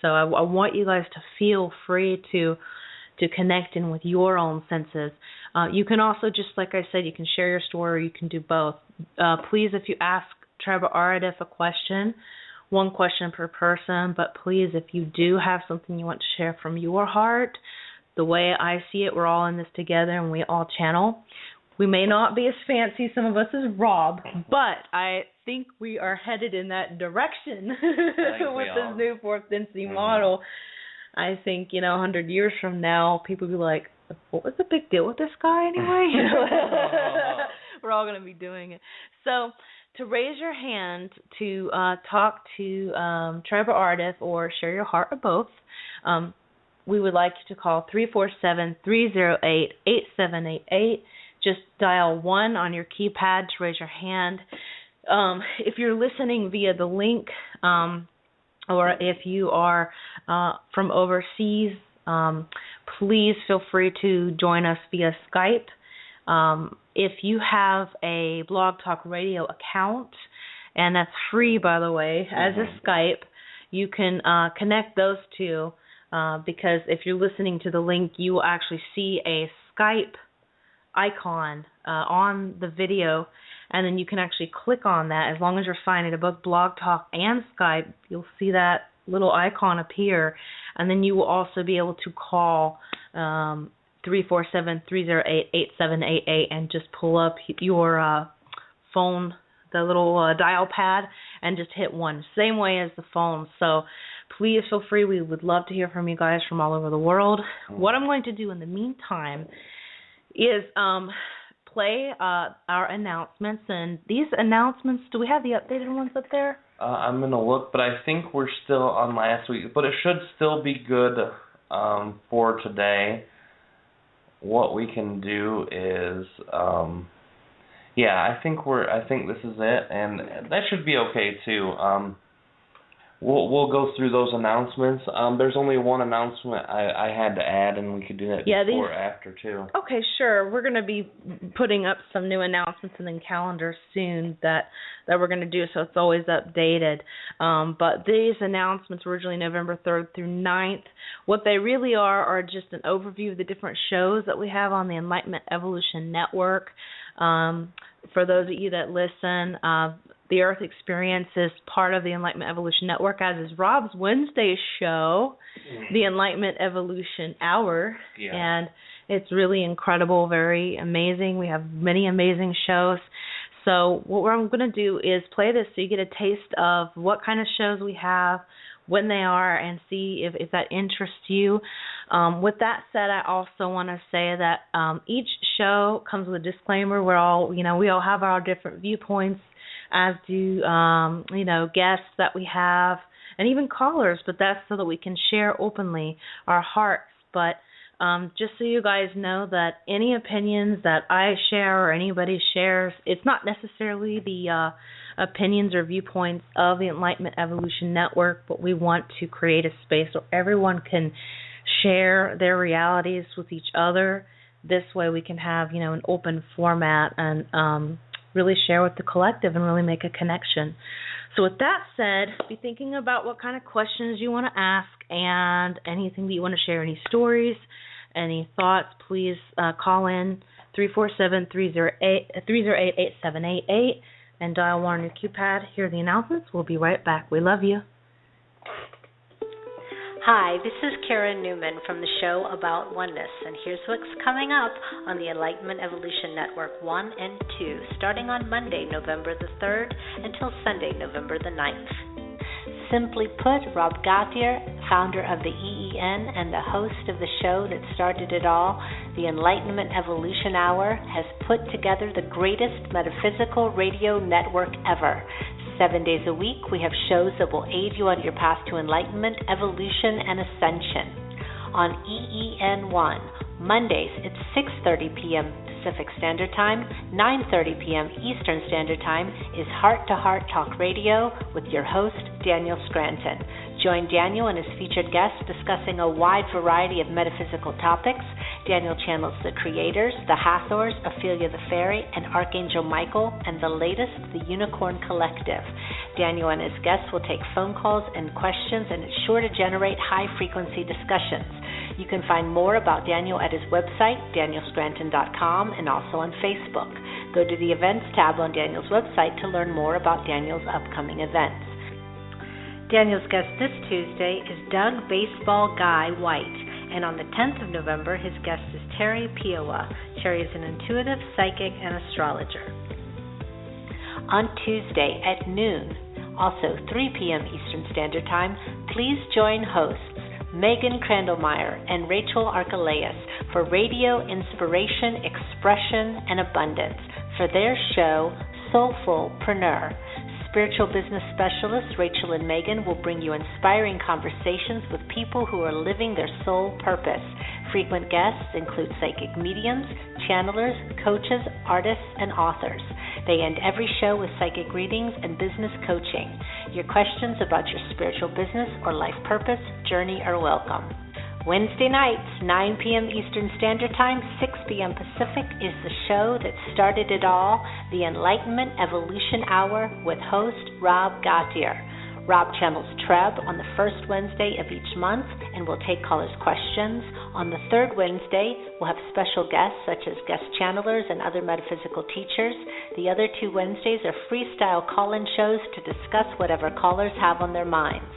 So I want you guys to feel free to connect in with your own senses. You can also, just like I said, you can share your story, or you can do both. Please, if you ask TReb or Aridif a question, one question per person, but please, if you do have something you want to share from your heart, the way I see it, we're all in this together and we all channel. We may not be as fancy, some of us, as Rob, but I think we are headed in that direction with this new fourth density model. I think, 100 years from now, people will be like, what was the big deal with this guy anyway? We're all going to be doing it. So to raise your hand to talk to TReb or Aridif, or share your heart, or both, we would like you to call 347-308-8788. Just dial 1 on your keypad to raise your hand. If you're listening via the link, or if you are from overseas, please feel free to join us via Skype. If you have a Blog Talk Radio account, and that's free, by the way, as a Skype, you can connect those two, because if you're listening to the link, you will actually see a Skype icon on the video, and then you can actually click on that. As long as you're signed into both Blog Talk and Skype, you'll see that little icon appear, and then you will also be able to call 347-308-8788 and just pull up your phone, the little dial pad, and just hit 1. Same way as the phone. So please feel free. We would love to hear from you guys from all over the world. What I'm going to do in the meantime is play our announcements. And these announcements, do we have the updated ones up there? I'm going to look, but I think we're still on last week. But it should still be good for today. What we can do is, I think this is it, and that should be okay too. We'll go through those announcements. There's only one announcement I had to add, and we could do that before or after too. Okay, sure. We're going to be putting up some new announcements in the calendar soon that we're going to do, so it's always updated. But these announcements were originally November 3rd through 9th. What they really are just an overview of the different shows that we have on the Enlightenment Evolution Network. For those of you that listen, the Earth Experience is part of the Enlightenment Evolution Network, as is Rob's Wednesday show, the Enlightenment Evolution Hour. Yeah. And it's really incredible, very amazing. We have many amazing shows. So what I'm going to do is play this so you get a taste of what kind of shows we have, when they are, and see if that interests you. With that said, I also want to say that each show comes with a disclaimer. We all have our different viewpoints, as do guests that we have, and even callers. But that's so that we can share openly our hearts. But just so you guys know that any opinions that I share or anybody shares, it's not necessarily the opinions or viewpoints of the Enlightenment Evolution Network, but we want to create a space where everyone can share their realities with each other. This way we can have, an open format and really share with the collective and really make a connection. So with that said, be thinking about what kind of questions you want to ask and anything that you want to share, any stories, any thoughts, please call in 347-308-8788 and dial 1 on your keypad. Hear the announcements. We'll be right back. We love you. Hi, this is Karen Newman from the show About Oneness, and here's what's coming up on the Enlightenment Evolution Network 1 and 2, starting on Monday, November the 3rd, until Sunday, November the 9th. Simply put, Rob Gauthier, founder of the EEN and the host of the show that started it all, the Enlightenment Evolution Hour, has put together the greatest metaphysical radio network ever. 7 days a week, we have shows that will aid you on your path to enlightenment, evolution, and ascension. On EEN1, Mondays, it's 6:30 p.m. Pacific Standard Time, 9:30 p.m. Eastern Standard Time, is Heart to Heart Talk Radio with your host, Daniel Scranton. Join Daniel and his featured guests discussing a wide variety of metaphysical topics. Daniel channels the Creators, the Hathors, Ophelia the Fairy, and Archangel Michael, and the latest, the Unicorn Collective. Daniel and his guests will take phone calls and questions, and it's sure to generate high-frequency discussions. You can find more about Daniel at his website, danielscranton.com, and also on Facebook. Go to the Events tab on Daniel's website to learn more about Daniel's upcoming events. Daniel's guest this Tuesday is Doug Baseball Guy White, and on the 10th of November, his guest is Terry Piowa. Terry is an intuitive, psychic, and astrologer. On Tuesday at noon, also 3 p.m. Eastern Standard Time, please join hosts Megan Crandallmeyer and Rachel Archelaus for Radio Inspiration, Expression, and Abundance for their show Soulfulpreneur. Spiritual business specialists Rachel and Megan will bring you inspiring conversations with people who are living their soul purpose. Frequent guests include psychic mediums, channelers, coaches, artists, and authors. They end every show with psychic readings and business coaching. Your questions about your spiritual business or life purpose journey are welcome. Wednesday nights, 9 p.m. Eastern Standard Time, 6 p.m. Pacific, is the show that started it all, the Enlightenment Evolution Hour with host Rob Gauthier. Rob channels TReb on the first Wednesday of each month and will take callers' questions. On the third Wednesday, we'll have special guests such as guest channelers and other metaphysical teachers. The other 2 Wednesdays are freestyle call-in shows to discuss whatever callers have on their minds.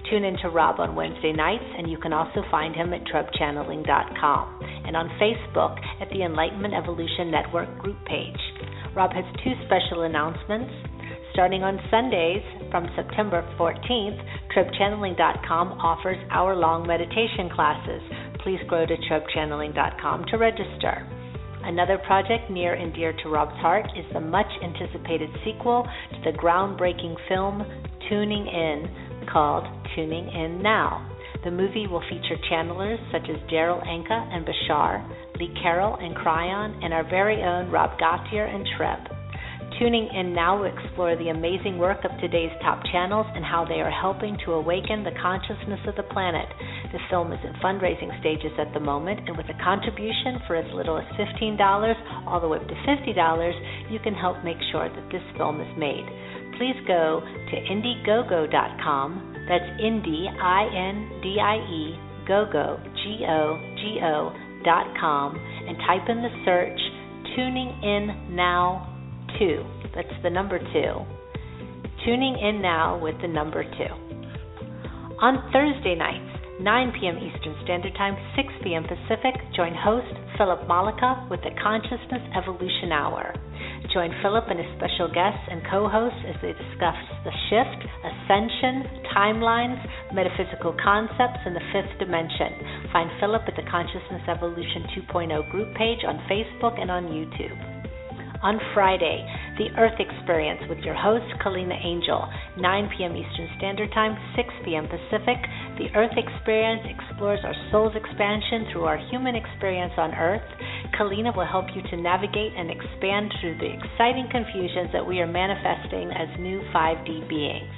Tune in to Rob on Wednesday nights, and you can also find him at trebchanneling.com. and on Facebook at the Enlightenment Evolution Network group page. Rob has two special announcements. Starting on Sundays from September 14th, TRebChanneling.com offers hour-long meditation classes. Please go to TRebChanneling.com to register. Another project near and dear to Rob's heart is the much-anticipated sequel to the groundbreaking film Tuning In, called Tuning In Now. The movie will feature channelers such as Daryl Anka and Bashar, Lee Carroll and Cryon, and our very own Rob Gauthier and TReb. Tuning In Now will explore the amazing work of today's top channels and how they are helping to awaken the consciousness of the planet. The film is in fundraising stages at the moment, and with a contribution for as little as $15 all the way up to $50, you can help make sure that this film is made. Please go to Indiegogo.com, that's Indie, I-N-D-I-E, Gogo, G-O-G-O.com, and type in the search Tuning In Now 2. That's the number 2. Tuning In Now with the number 2. On Thursday nights, 9 p.m. Eastern Standard Time, 6 p.m. Pacific, join host Philip Malika with the Consciousness Evolution Hour. Join Philip and his special guests and co-hosts as they discuss the shift, ascension, timelines, metaphysical concepts, and the fifth dimension. Find Philip at the Consciousness Evolution 2.0 group page on Facebook and on YouTube. On Friday, The Earth Experience with your host, Kalina Angell, 9 p.m. Eastern Standard Time, 6 p.m. Pacific. The Earth Experience explores our soul's expansion through our human experience on Earth. Kalina will help you to navigate and expand through the exciting confusions that we are manifesting as new 5D beings.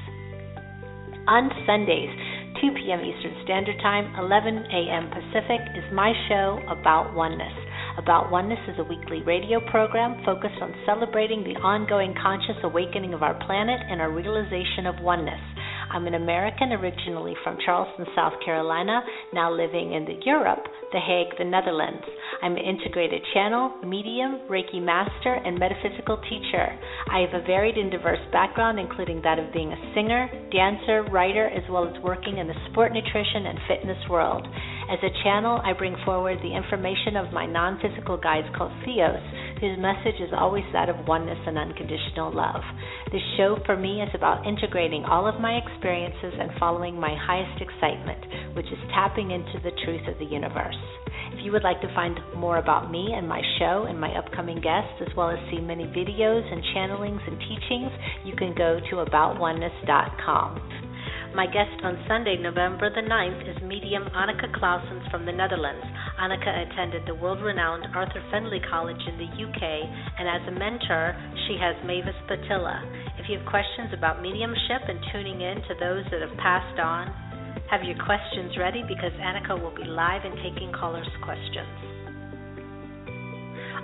On Sundays, 2 p.m. Eastern Standard Time, 11 a.m. Pacific, is my show, About Oneness. About Oneness is a weekly radio program focused on celebrating the ongoing conscious awakening of our planet and our realization of oneness. I'm an American originally from Charleston, South Carolina, now living in Europe, The Hague, the Netherlands. I'm an integrated channel, medium, Reiki master, and metaphysical teacher. I have a varied and diverse background, including that of being a singer, dancer, writer, as well as working in the sport, nutrition, and fitness world. As a channel, I bring forward the information of my non-physical guides called Theos, whose message is always that of oneness and unconditional love. This show for me is about integrating all of my experiences and following my highest excitement, which is tapping into the truth of the universe. If you would like to find more about me and my show and my upcoming guests, as well as see many videos and channelings and teachings, you can go to aboutoneness.com. My guest on Sunday, November the 9th, is medium Annika Clausens from the Netherlands. Annika attended the world-renowned Arthur Findlay College in the UK, and as a mentor, she has Mavis Patilla. If you have questions about mediumship and tuning in to those that have passed on, have your questions ready because Annika will be live and taking callers' questions.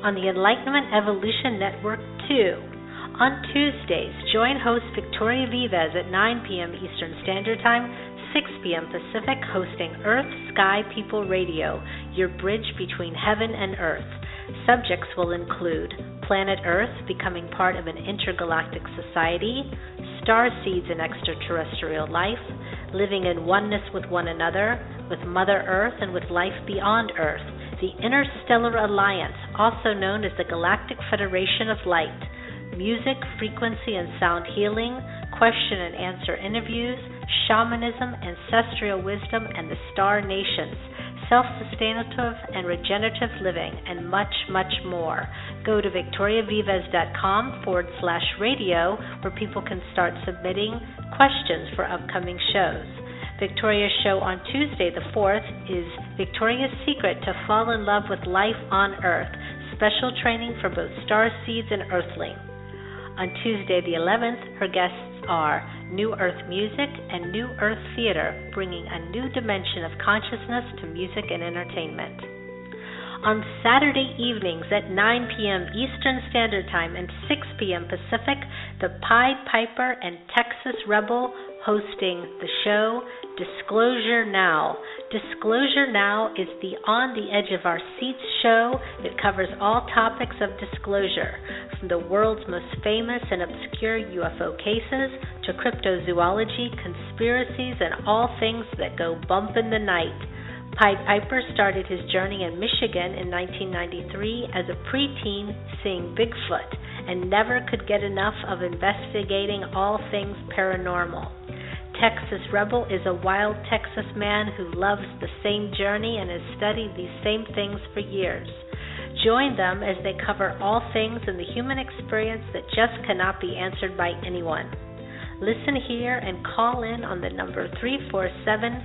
On the Enlightenment Evolution Network 2, on Tuesdays, join host Victoria Vives at 9 p.m. Eastern Standard Time, 6 p.m. Pacific, hosting Earth, Sky, People Radio, your bridge between heaven and earth. Subjects will include planet Earth becoming part of an intergalactic society, star seeds and extraterrestrial life, living in oneness with one another, with Mother Earth and with life beyond Earth, the Interstellar Alliance, also known as the Galactic Federation of Light, music, frequency, and sound healing, question and answer interviews, shamanism, ancestral wisdom, and the star nations, self-sustainative and regenerative living, and much, much more. Go to victoriavives.com/radio where people can start submitting questions for upcoming shows. Victoria's show on Tuesday the 4th is Victoria's Secret to Fall in Love with Life on Earth, special training for both star seeds and earthling. On Tuesday the 11th, her guests are New Earth Music and New Earth Theater, bringing a new dimension of consciousness to music and entertainment. On Saturday evenings at 9 p.m. Eastern Standard Time and 6 p.m. Pacific, the Pied Piper and Texas Rebel hosting the show Disclosure Now. Disclosure Now is the On the Edge of Our Seats show that covers all topics of disclosure, from the world's most famous and obscure UFO cases to cryptozoology, conspiracies, and all things that go bump in the night. Pied Piper started his journey in Michigan in 1993 as a preteen seeing Bigfoot and never could get enough of investigating all things paranormal. Texas Rebel is a wild Texas man who loves the same journey and has studied these same things for years. Join them as they cover all things in the human experience that just cannot be answered by anyone. Listen here and call in on the number 347-215-8586.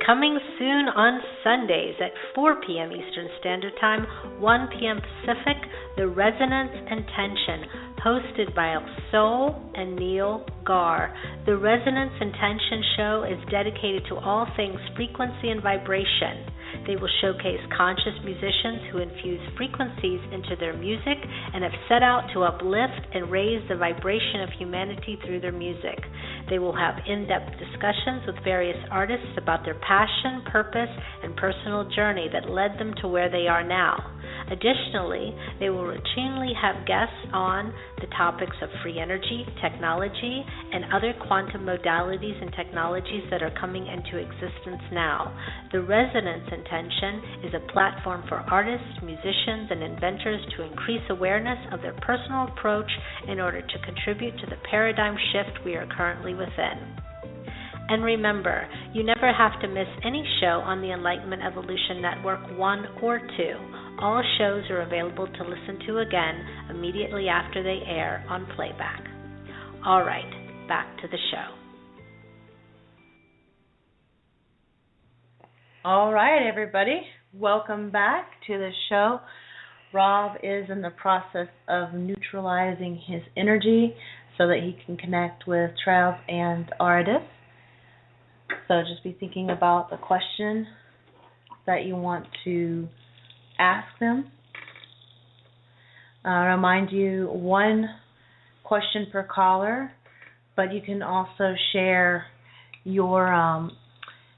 Coming soon on Sundays at 4 p.m. Eastern Standard Time, 1 p.m. Pacific, The Resonance and Tension, hosted by Soul and Neil Gar. The Resonance and Tension show is dedicated to all things frequency and vibration. They will showcase conscious musicians who infuse frequencies into their music and have set out to uplift and raise the vibration of humanity through their music. They will have in-depth discussions with various artists about their passion, purpose, and personal journey that led them to where they are now. Additionally, they will routinely have guests on the topics of free energy, technology, and other quantum modalities and technologies that are coming into existence now. The Resonance Intention is a platform for artists, musicians, and inventors to increase awareness of their personal approach in order to contribute to the paradigm shift we are currently within. And remember, you never have to miss any show on the Enlightenment Evolution Network 1 or 2. All shows are available to listen to again immediately after they air on playback. All right, back to the show. All right, everybody. Welcome back to the show. Rob is in the process of neutralizing his energy so that he can connect with TReb and Aridif. So just be thinking about the question that you want to ask them. Remind you, one question per caller, but you can also share your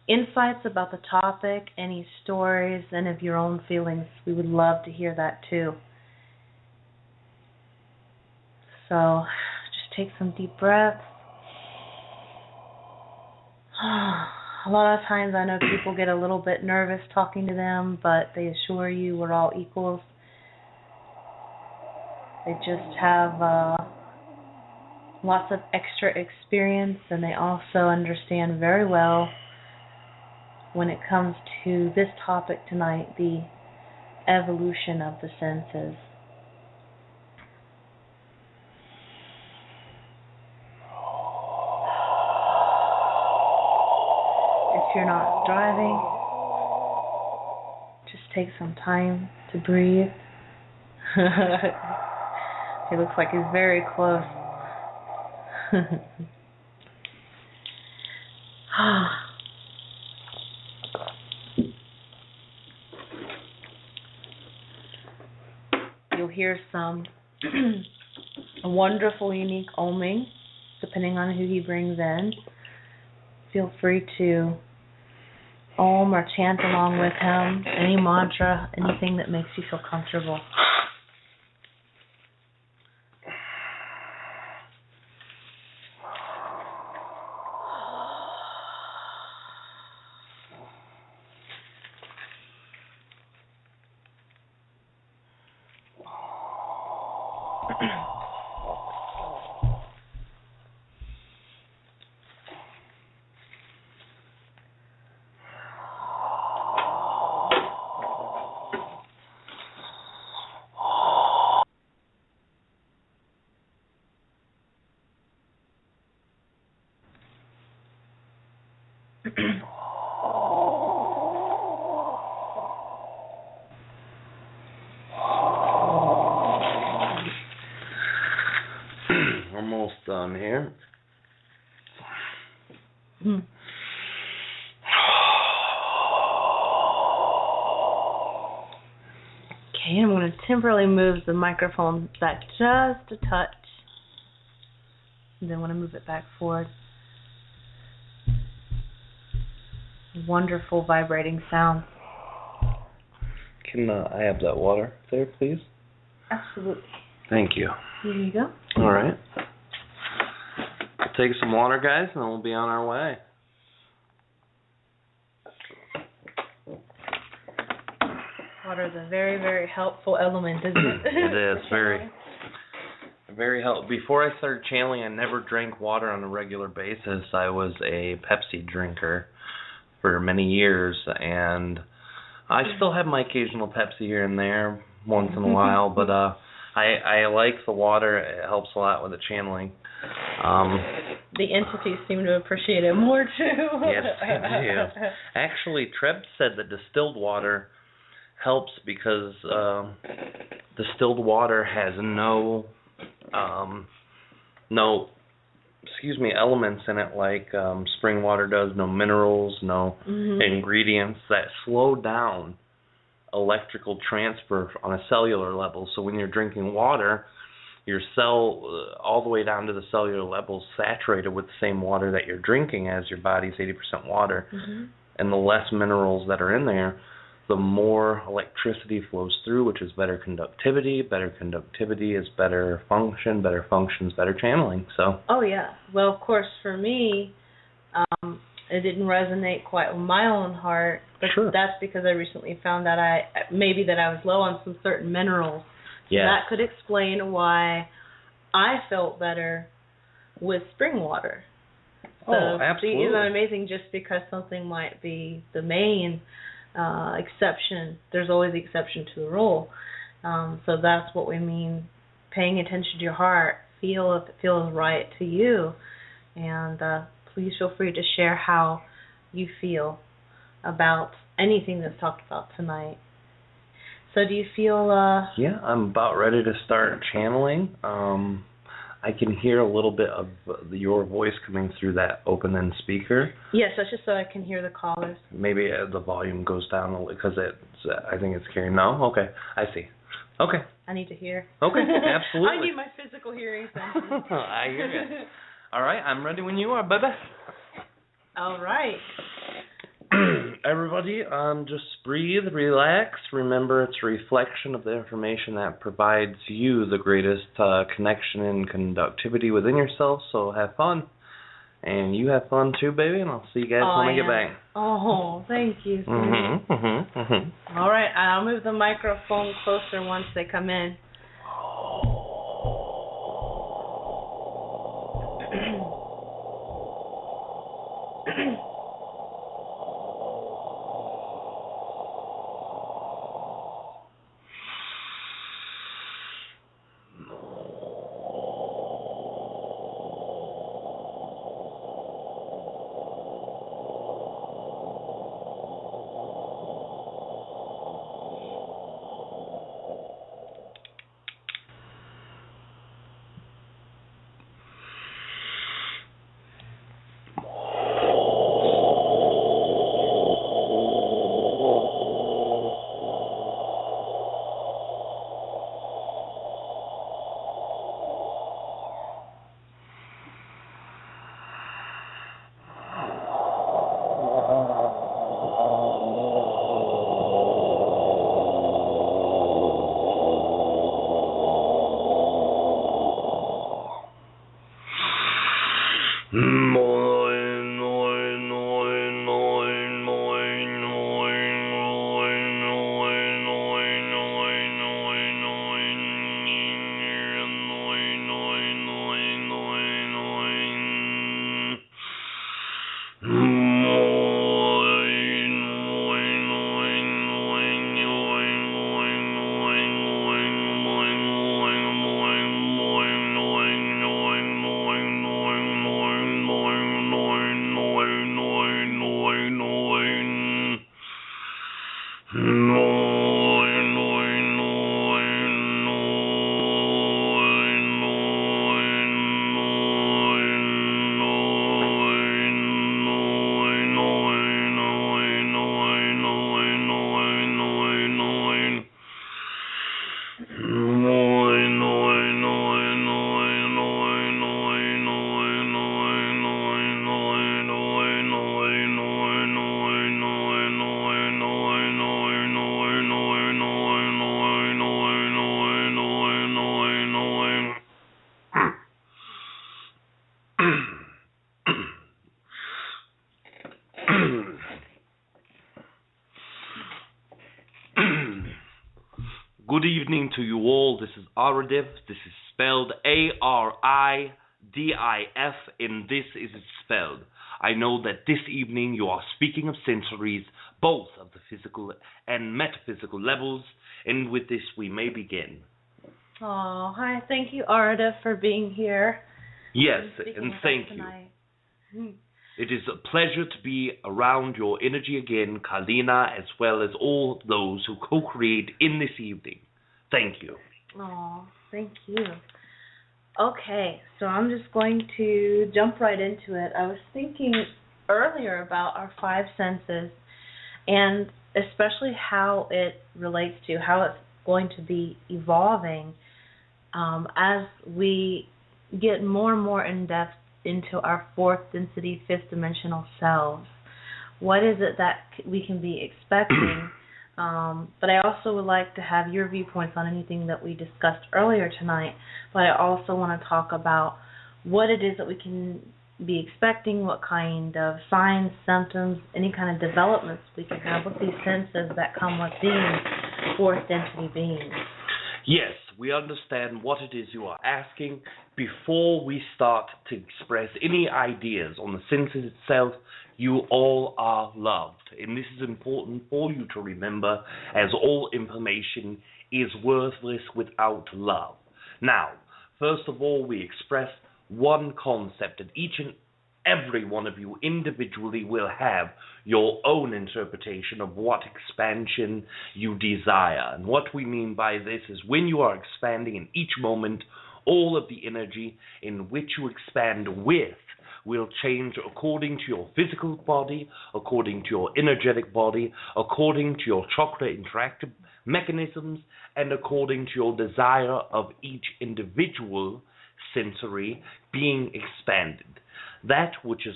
insights about the topic, any stories, and of your own feelings. We would love to hear that too. So just take some deep breaths. A lot of times I know people get a little bit nervous talking to them, but they assure you we're all equals. They just have lots of extra experience, and they also understand very well when it comes to this topic tonight, the evolution of the senses. If you're not driving, just take some time to breathe. He looks like he's very close. You'll hear some wonderful, unique oming, depending on who he brings in. Feel free to om or chant along with him, any mantra, anything that makes you feel comfortable. Almost done here. Okay, I'm going to temporarily move the microphone back just a touch. And then I want to move it back forward. Wonderful vibrating sound. Can I have that water there, please? Absolutely. Thank you. Here you go. All right. take some water, guys, and then we'll be on our way. Water is a very, very helpful element, isn't it? It is very helpful. Before I started channeling, I never drank water on a regular basis. I was a Pepsi drinker for many years, and I still have my occasional Pepsi here and there once in a while, but I like the water. It helps a lot with the channeling. The entities seem to appreciate it more, too. Yes, they do. Actually, TReb said that distilled water helps because distilled water has no elements in it like spring water does, no minerals, no ingredients that slow down electrical transfer on a cellular level. So when you're drinking water, your cell, all the way down to the cellular level, is saturated with the same water that you're drinking, as your body's 80% water. And the less minerals that are in there, the more electricity flows through, which is better conductivity. Better conductivity is better function. Better function is better channeling. So. Oh yeah. Well, of course, for me, it didn't resonate quite with my own heart. But sure. That's because I recently found that I was low on some certain minerals. Yes. That could explain why I felt better with spring water. So, absolutely. Isn't that amazing? Just because something might be the main exception, there's always the exception to the rule. So that's what we mean, paying attention to your heart. Feel if it feels right to you. And please feel free to share how you feel about anything that's talked about tonight. So do you feel... Yeah, I'm about ready to start channeling. I can hear a little bit of your voice coming through that open-end speaker. Yes, that's just so I can hear the callers. Maybe the volume goes down a little because I think it's carrying. No? Okay, I see. Okay. I need to hear. Okay, absolutely. I need my physical hearing senses. I hear you. All right, I'm ready when you are, baby. All right. Everybody, just breathe, relax. Remember, it's a reflection of the information that provides you the greatest connection and conductivity within yourself, so have fun. And you have fun too, baby, and I'll see you guys when I get back. Oh, thank you. All right, I'll move the microphone closer once they come in. Good evening to you all. This is Aridif. This is spelled Aridif, and this is spelled. I know that this evening you are speaking of sensories, both of the physical and metaphysical levels, and with this we may begin. Oh, hi. Thank you, Aridif, for being here. Yes, and thank you. It is a pleasure to be around your energy again, Kalina, as well as all those who co-create in this evening. Thank you. Oh, thank you. Okay, so I'm just going to jump right into it. I was thinking earlier about our five senses and especially how it relates to how it's going to be evolving as we get more and more in depth into our fourth density, fifth dimensional selves. What is it that we can be expecting? But I also would like to have your viewpoints on anything that we discussed earlier tonight. But I also want to talk about what it is that we can be expecting, what kind of signs, symptoms, any kind of developments we can have with these senses that come with being fourth density beings. Yes, we understand what it is you are asking. Before we start to express any ideas on the senses itself, you all are loved. And this is important for you to remember, as all information is worthless without love. Now, first of all, we express one concept that each and every one of you individually will have your own interpretation of what expansion you desire. And what we mean by this is when you are expanding in each moment, all of the energy in which you expand with will change according to your physical body, according to your energetic body, according to your chakra interactive mechanisms, and according to your desire of each individual sensory being expanded. That which is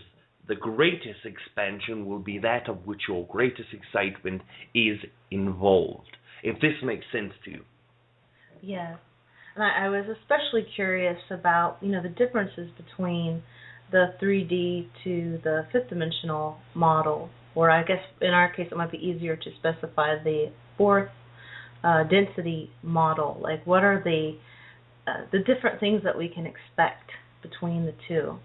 the greatest expansion will be that of which your greatest excitement is involved. If this makes sense to you. Yes. And I was especially curious about, the differences between the 3D to the fifth dimensional model, or I guess in our case it might be easier to specify the fourth density model. Like, what are the different things that we can expect between the two?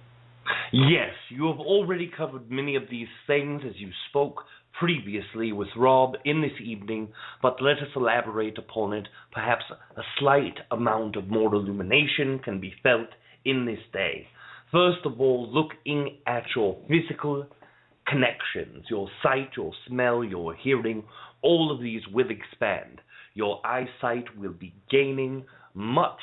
Yes, you have already covered many of these things as you spoke previously with Rob in this evening, but let us elaborate upon it. Perhaps a slight amount of more illumination can be felt in this day. First of all, looking at your physical connections, your sight, your smell, your hearing, all of these will expand. Your eyesight will be gaining much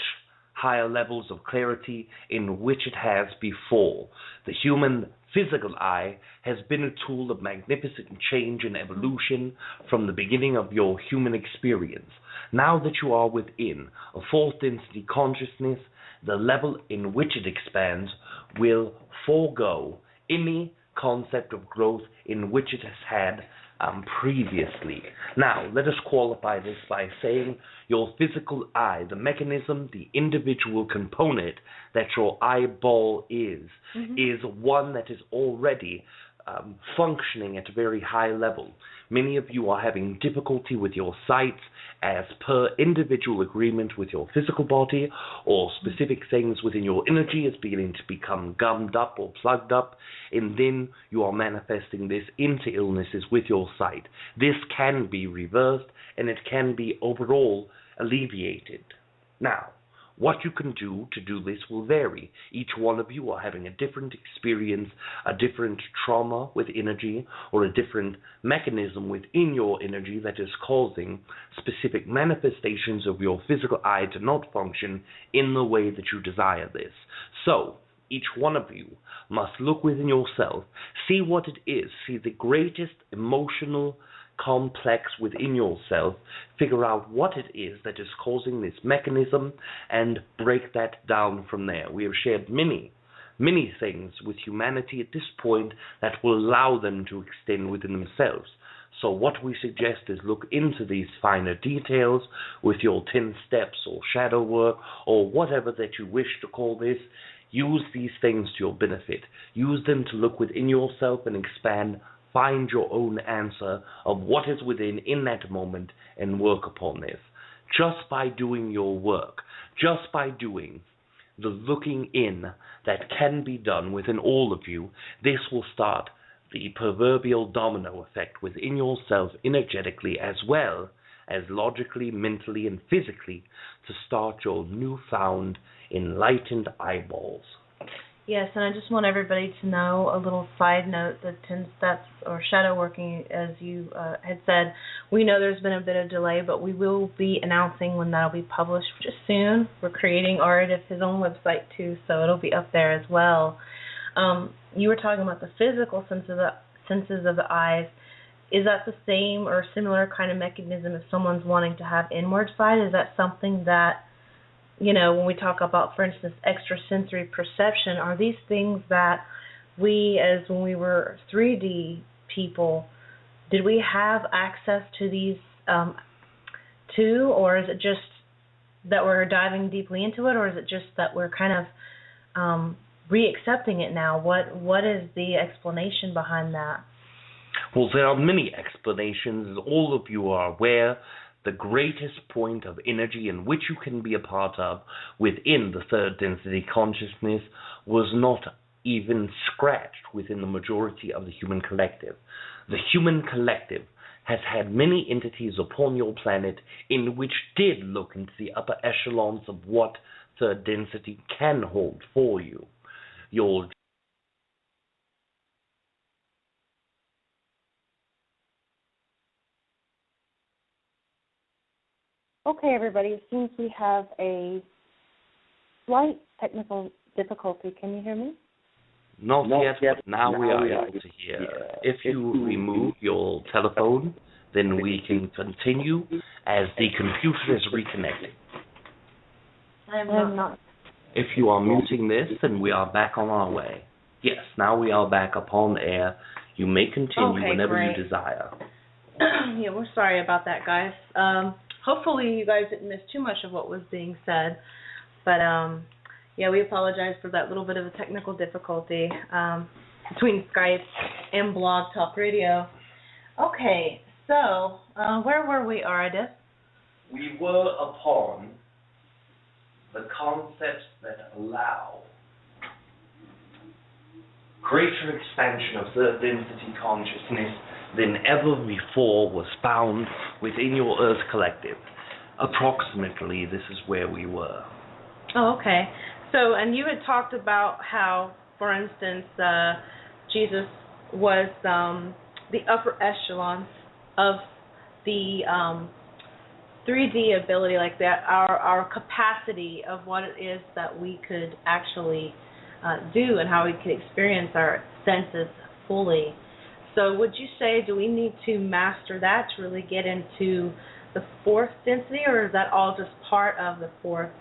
higher levels of clarity in which it has before. The human physical eye has been a tool of magnificent change and evolution from the beginning of your human experience. Now that you are within a fourth density consciousness, the level in which it expands will forego any concept of growth in which it has had previously. Now, let us qualify this by saying your physical eye, the mechanism, the individual component that your eyeball is one that is already functioning at a very high level. Many of you are having difficulty with your sight as per individual agreement with your physical body, or specific things within your energy is beginning to become gummed up or plugged up, and then you are manifesting this into illnesses with your sight. This can be reversed, and it can be overall alleviated. Now, what you can do to do this will vary. Each one of you are having a different experience, a different trauma with energy, or a different mechanism within your energy that is causing specific manifestations of your physical eye to not function in the way that you desire this. So, each one of you must look within yourself, see what it is, see the greatest emotional complex within yourself, figure out what it is that is causing this mechanism, and break that down from there. We have shared many things with humanity at this point that will allow them to extend within themselves. So what we suggest is look into these finer details with your 10 steps or shadow work or whatever that you wish to call this. Use these things to your benefit. Use them to look within yourself and expand. Find your own answer of what is within in that moment and work upon this. just by doing your work, just by doing the looking in that can be done within all of you, this will start the proverbial domino effect within yourself energetically as well as logically, mentally, and physically to start your newfound enlightened eyeballs. Yes, and I just want everybody to know a little side note, the 10 steps or shadow working, as you had said. We know there's been a bit of delay, but we will be announcing when that'll be published just soon. We're creating Aridif, his own website too, so it'll be up there as well. You were talking about the physical senses of the eyes. Is that the same or similar kind of mechanism if someone's wanting to have inward sight? Is that something that, you know, when we talk about, for instance, extrasensory perception, are these things that we, as when we were 3D people, did we have access to these too, or is it just that we're diving deeply into it, or is it just that we're kind of re-accepting it now? What is the explanation behind that? Well, there are many explanations, as all of you are aware. The greatest point of energy in which you can be a part of within the third density consciousness was not even scratched within the majority of the human collective. The human collective has had many entities upon your planet in which did look into the upper echelons of what third density can hold for you. Your Okay, everybody, it seems we have a slight technical difficulty. Can you hear me? Not yet, but now we are able to hear. If you remove your telephone, then we can continue as the computer is reconnecting. I'm not. If you are muting this, then we are back on our way. Yes, now we are back upon air. You may continue whenever great. you desire. Yeah, we're sorry about that, guys. Hopefully you guys didn't miss too much of what was being said. But, yeah, we apologize for that little bit of a technical difficulty between Skype and Blog Talk Radio. Okay, so where were we, Aridif? We were upon the concepts that allow greater expansion of third density consciousness than ever before was found within your Earth collective. Approximately, this is where we were. Oh, okay. So, and you had talked about how, for instance, Jesus was the upper echelon of the 3D ability, like that, our capacity of what it is that we could actually do and how we could experience our senses fully. So would you say, do we need to master that to really get into the fourth density, or is that all just part of the fourth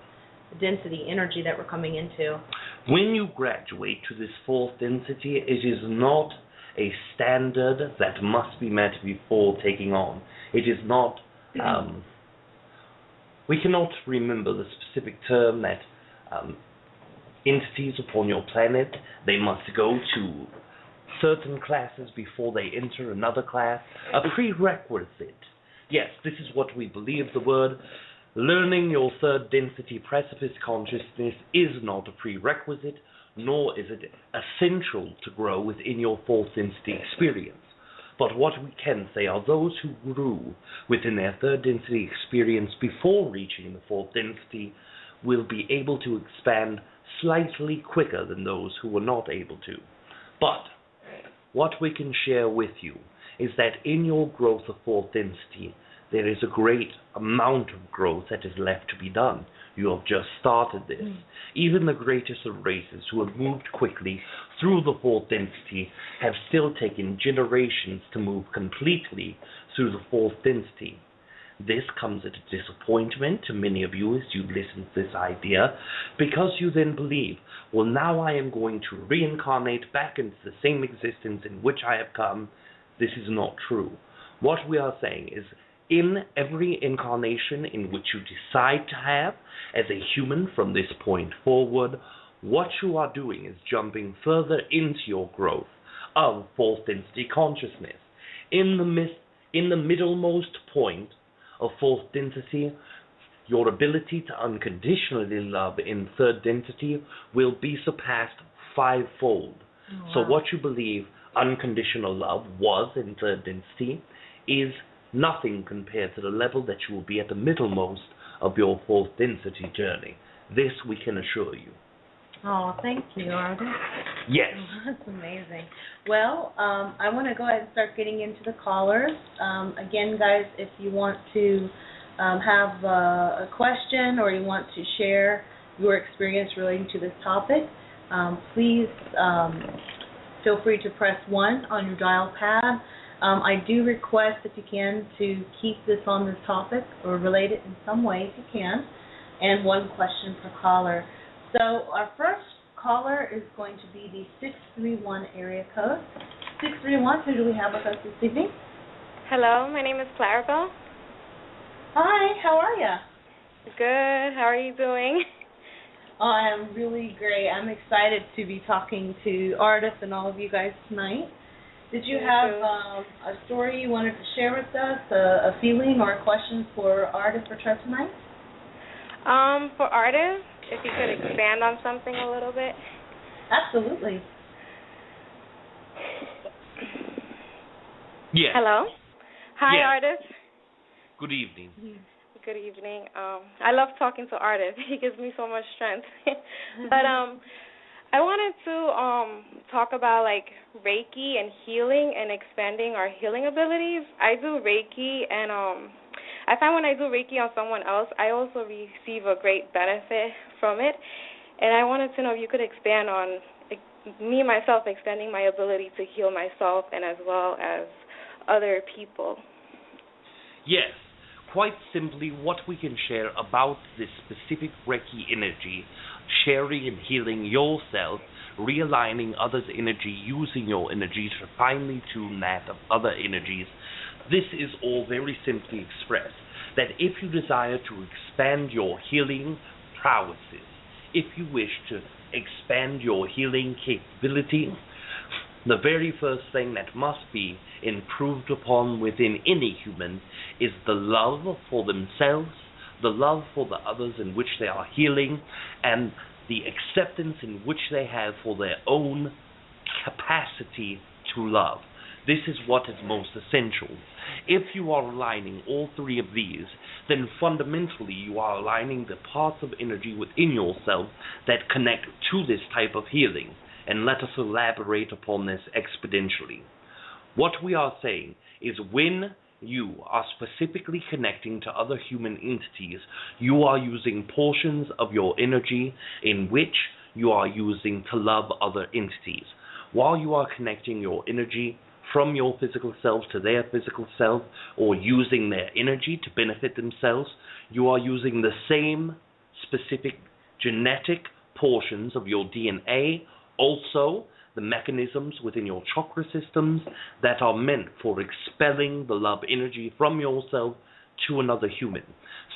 density energy that we're coming into? When you graduate to this fourth density, it is not a standard that must be met before taking on. It is not, we cannot remember the specific term that entities upon your planet, they must go to certain classes before they enter another class, a prerequisite. Yes, this is what we believe the word. Learning your third density precipice consciousness is not a prerequisite, nor is it essential to grow within your fourth density experience. But what we can say are those who grew within their third density experience before reaching the fourth density will be able to expand slightly quicker than those who were not able to. But what we can share with you is that in your growth of fourth density, there is a great amount of growth that is left to be done. You have just started this. Even the greatest of races who have moved quickly through the fourth density have still taken generations to move completely through the fourth density. This comes at a disappointment to many of you as you listen to this idea, because you then believe, well, now I am going to reincarnate back into the same existence in which I have come. This is not true. What we are saying is, in every incarnation in which you decide to have as a human from this point forward, what you are doing is jumping further into your growth of fourth density consciousness. In the middlemost point of fourth density, your ability to unconditionally love in third density will be surpassed fivefold. Wow. So what you believe unconditional love was in third density is nothing compared to the level that you will be at the middlemost of your fourth density journey. This we can assure you. Oh, thank you, Aridif. Yes. That's amazing. Well, I want to go ahead and start getting into the callers. Again, guys, if you want to have a question or you want to share your experience relating to this topic, please feel free to press 1 on your dial pad. I do request, if you can, to keep this on this topic or relate it in some way if you can, and 1 question per caller. So our first caller is going to be the 631 area code. 631, who do we have with us this evening? Hello, my name is Clarabelle. Hi, how are you? Good, how are you doing? Oh, I'm really great. I'm excited to be talking to Aridif and all of you guys tonight. Did you have a story you wanted to share with us, a feeling or a question for Aridif or TReb tonight? For Aridif, if you could expand on something a little bit. Absolutely. Yes. Hello? Hi, Yes. Aridif. Good evening. Good evening. I love talking to Aridif. He gives me so much strength. But I wanted to talk about like Reiki and healing and expanding our healing abilities. I do Reiki, and I find when I do Reiki on someone else, I also receive a great benefit from it. And I wanted to know if you could expand on me, myself, expanding my ability to heal myself and as well as other people. Yes. Quite simply, what we can share about this specific Reiki energy, sharing and healing yourself, realigning others' energy, using your energy to finely tune that of other energies. This is all very simply expressed, that if you desire to expand your healing prowesses, if you wish to expand your healing capability, the very first thing that must be improved upon within any human is the love for themselves, the love for the others in which they are healing, and the acceptance in which they have for their own capacity to love. This is what is most essential. If you are aligning all 3 of these, then fundamentally you are aligning the parts of energy within yourself that connect to this type of healing. And let us elaborate upon this exponentially. What we are saying is when you are specifically connecting to other human entities, you are using portions of your energy in which you are using to love other entities. While you are connecting your energy from your physical self to their physical self, or using their energy to benefit themselves, you are using the same specific genetic portions of your DNA, also the mechanisms within your chakra systems that are meant for expelling the love energy from yourself to another human.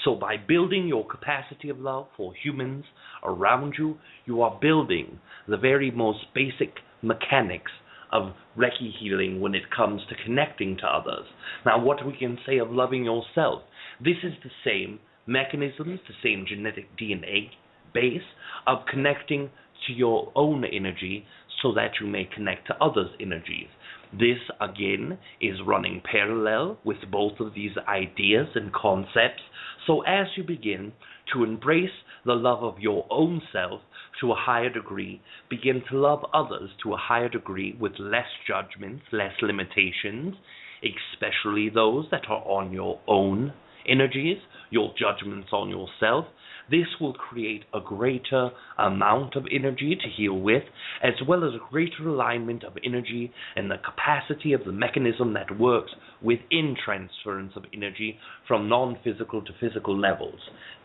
So by building your capacity of love for humans around you, you are building the very most basic mechanics of Reiki healing when it comes to connecting to others. Now, what we can say of loving yourself, this is the same mechanisms, the same genetic DNA base of connecting to your own energy so that you may connect to others' energies. This, again, is running parallel with both of these ideas and concepts. So as you begin to embrace the love of your own self to a higher degree, begin to love others to a higher degree with less judgments, less limitations, especially those that are on your own energies, your judgments on yourself. This will create a greater amount of energy to heal with, as well as a greater alignment of energy and the capacity of the mechanism that works within transference of energy from non-physical to physical levels.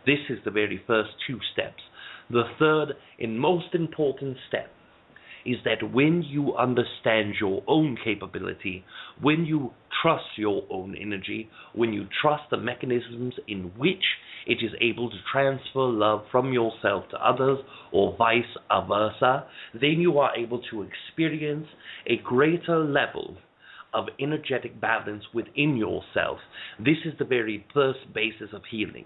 This is the very first 2 steps. The third and most important step is that when you understand your own capability, when you trust your own energy, when you trust the mechanisms in which it is able to transfer love from yourself to others or vice versa, then you are able to experience a greater level of energetic balance within yourself. This is the very first basis of healing.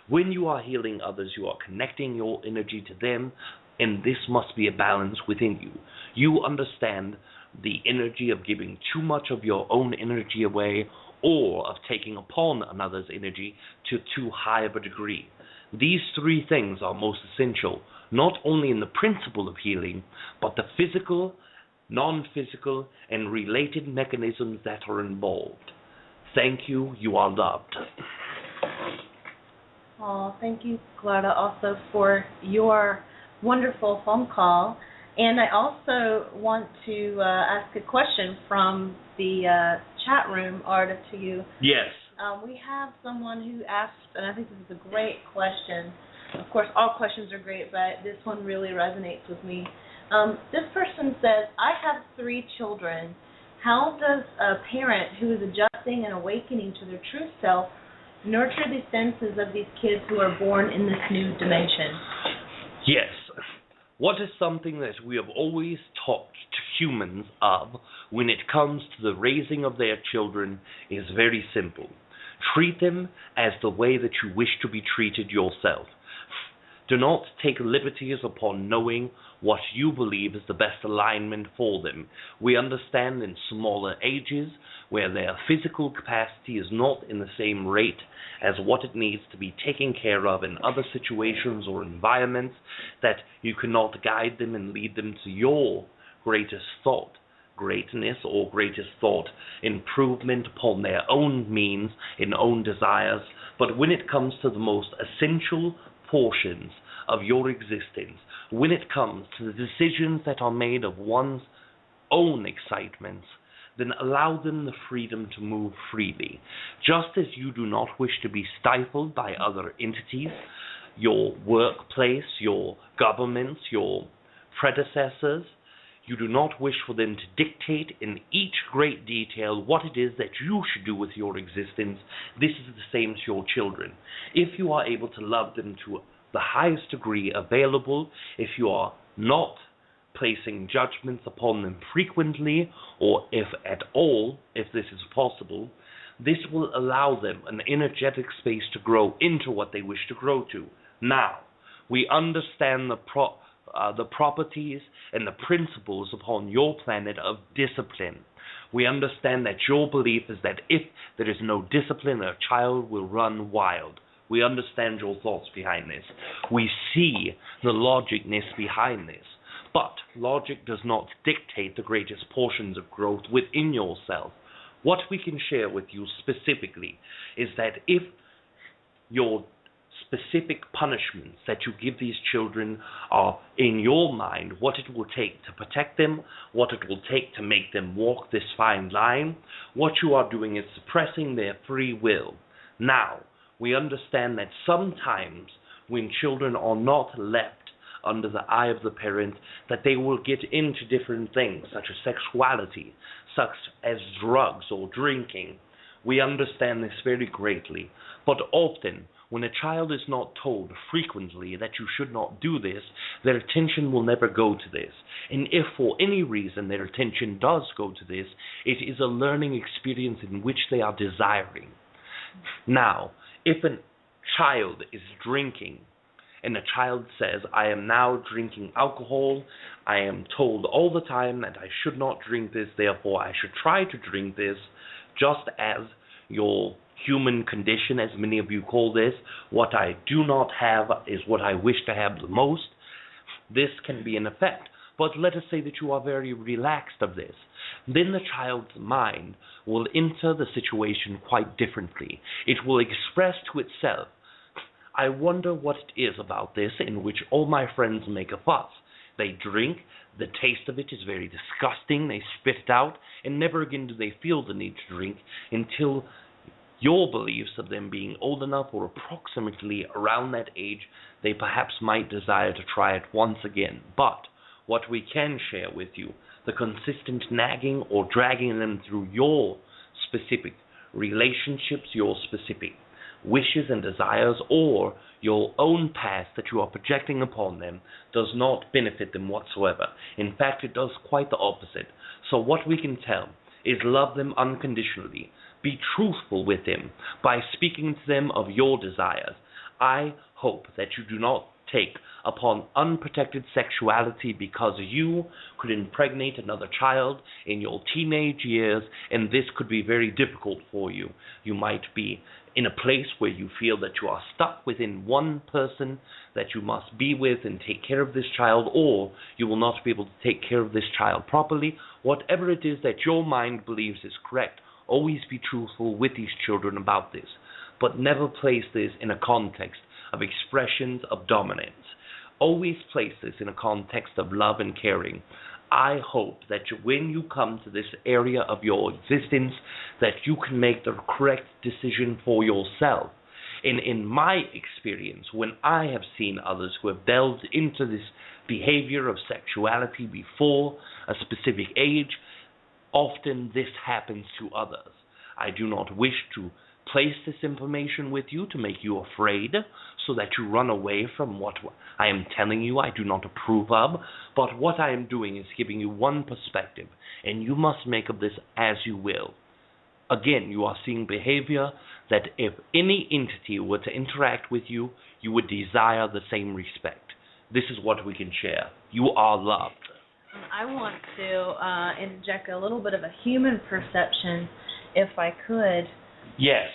When you are healing others, you are connecting your energy to them, and this must be a balance within you. You understand the energy of giving too much of your own energy away, or of taking upon another's energy to too high of a degree. These three things are most essential, not only in the principle of healing, but the physical, non-physical, and related mechanisms that are involved. Thank you. You are loved. Oh, thank you, Clarda, also for your wonderful phone call. And I also want to ask a question from the chat room, Arda, to you. Yes. We have someone who asked, and I think this is a great question. Of course, all questions are great, but this one really resonates with me. This person says, I have 3 children. How does a parent who is adjusting and awakening to their true self nurture the senses of these kids who are born in this new dimension? Yes. What is something that we have always taught to humans of when it comes to the raising of their children is very simple. Treat them as the way that you wish to be treated yourself. Do not take liberties upon knowing what you believe is the best alignment for them. We understand in smaller ages, where their physical capacity is not in the same rate as what it needs to be taken care of in other situations or environments, that you cannot guide them and lead them to your greatest thought, greatness or greatest thought, improvement upon their own means and own desires. But when it comes to the most essential portions of your existence, when it comes to the decisions that are made of one's own excitements, then allow them the freedom to move freely. Just as you do not wish to be stifled by other entities, your workplace, your governments, your predecessors, you do not wish for them to dictate in each great detail what it is that you should do with your existence. This is the same to your children. If you are able to love them to the highest degree available, if you are not placing judgments upon them frequently, or if at all, if this is possible, this will allow them an energetic space to grow into what they wish to grow to. Now, we understand the properties and the principles upon your planet of discipline. We understand that your belief is that if there is no discipline, a child will run wild. We understand your thoughts behind this. We see the logicness behind this. But logic does not dictate the greatest portions of growth within yourself. What we can share with you specifically is that if your specific punishments that you give these children are in your mind, what it will take to protect them, what it will take to make them walk this fine line, what you are doing is suppressing their free will. Now, we understand that sometimes when children are not left under the eye of the parent, that they will get into different things, such as sexuality, such as drugs or drinking. We understand this very greatly. But often, when a child is not told frequently that you should not do this, their attention will never go to this. And if for any reason their attention does go to this, it is a learning experience in which they are desiring. Now, if a child is drinking, and the child says, I am now drinking alcohol, I am told all the time that I should not drink this, therefore I should try to drink this, just as your human condition, as many of you call this, what I do not have is what I wish to have the most. This can be an effect. But let us say that you are very relaxed of this. Then the child's mind will enter the situation quite differently. It will express to itself, I wonder what it is about this in which all my friends make a fuss. They drink, the taste of it is very disgusting, they spit it out, and never again do they feel the need to drink until your beliefs of them being old enough or approximately around that age, they perhaps might desire to try it once again. But what we can share with you, the consistent nagging or dragging them through your specific relationships, your specific wishes and desires, or your own past that you are projecting upon them, does not benefit them whatsoever. In fact, it does quite the opposite. So what we can tell is love them unconditionally. Be truthful with them by speaking to them of your desires. I hope that you do not take upon unprotected sexuality because you could impregnate another child in your teenage years, and this could be very difficult for you. You might be in a place where you feel that you are stuck within one person that you must be with and take care of this child, or you will not be able to take care of this child properly. Whatever it is that your mind believes is correct, always be truthful with these children about this, but never place this in a context of expressions of dominance. Always place this in a context of love and caring. I hope that when you come to this area of your existence, that you can make the correct decision for yourself. And in my experience, when I have seen others who have delved into this behavior of sexuality before a specific age, often this happens to others. I do not wish to place this information with you to make you afraid so that you run away from what I am telling you I do not approve of, but what I am doing is giving you one perspective, and you must make of this as you will. Again, you are seeing behavior that if any entity were to interact with you, you would desire the same respect. This is what we can share. You are loved. I want to interject a little bit of a human perception, if I could. Yes.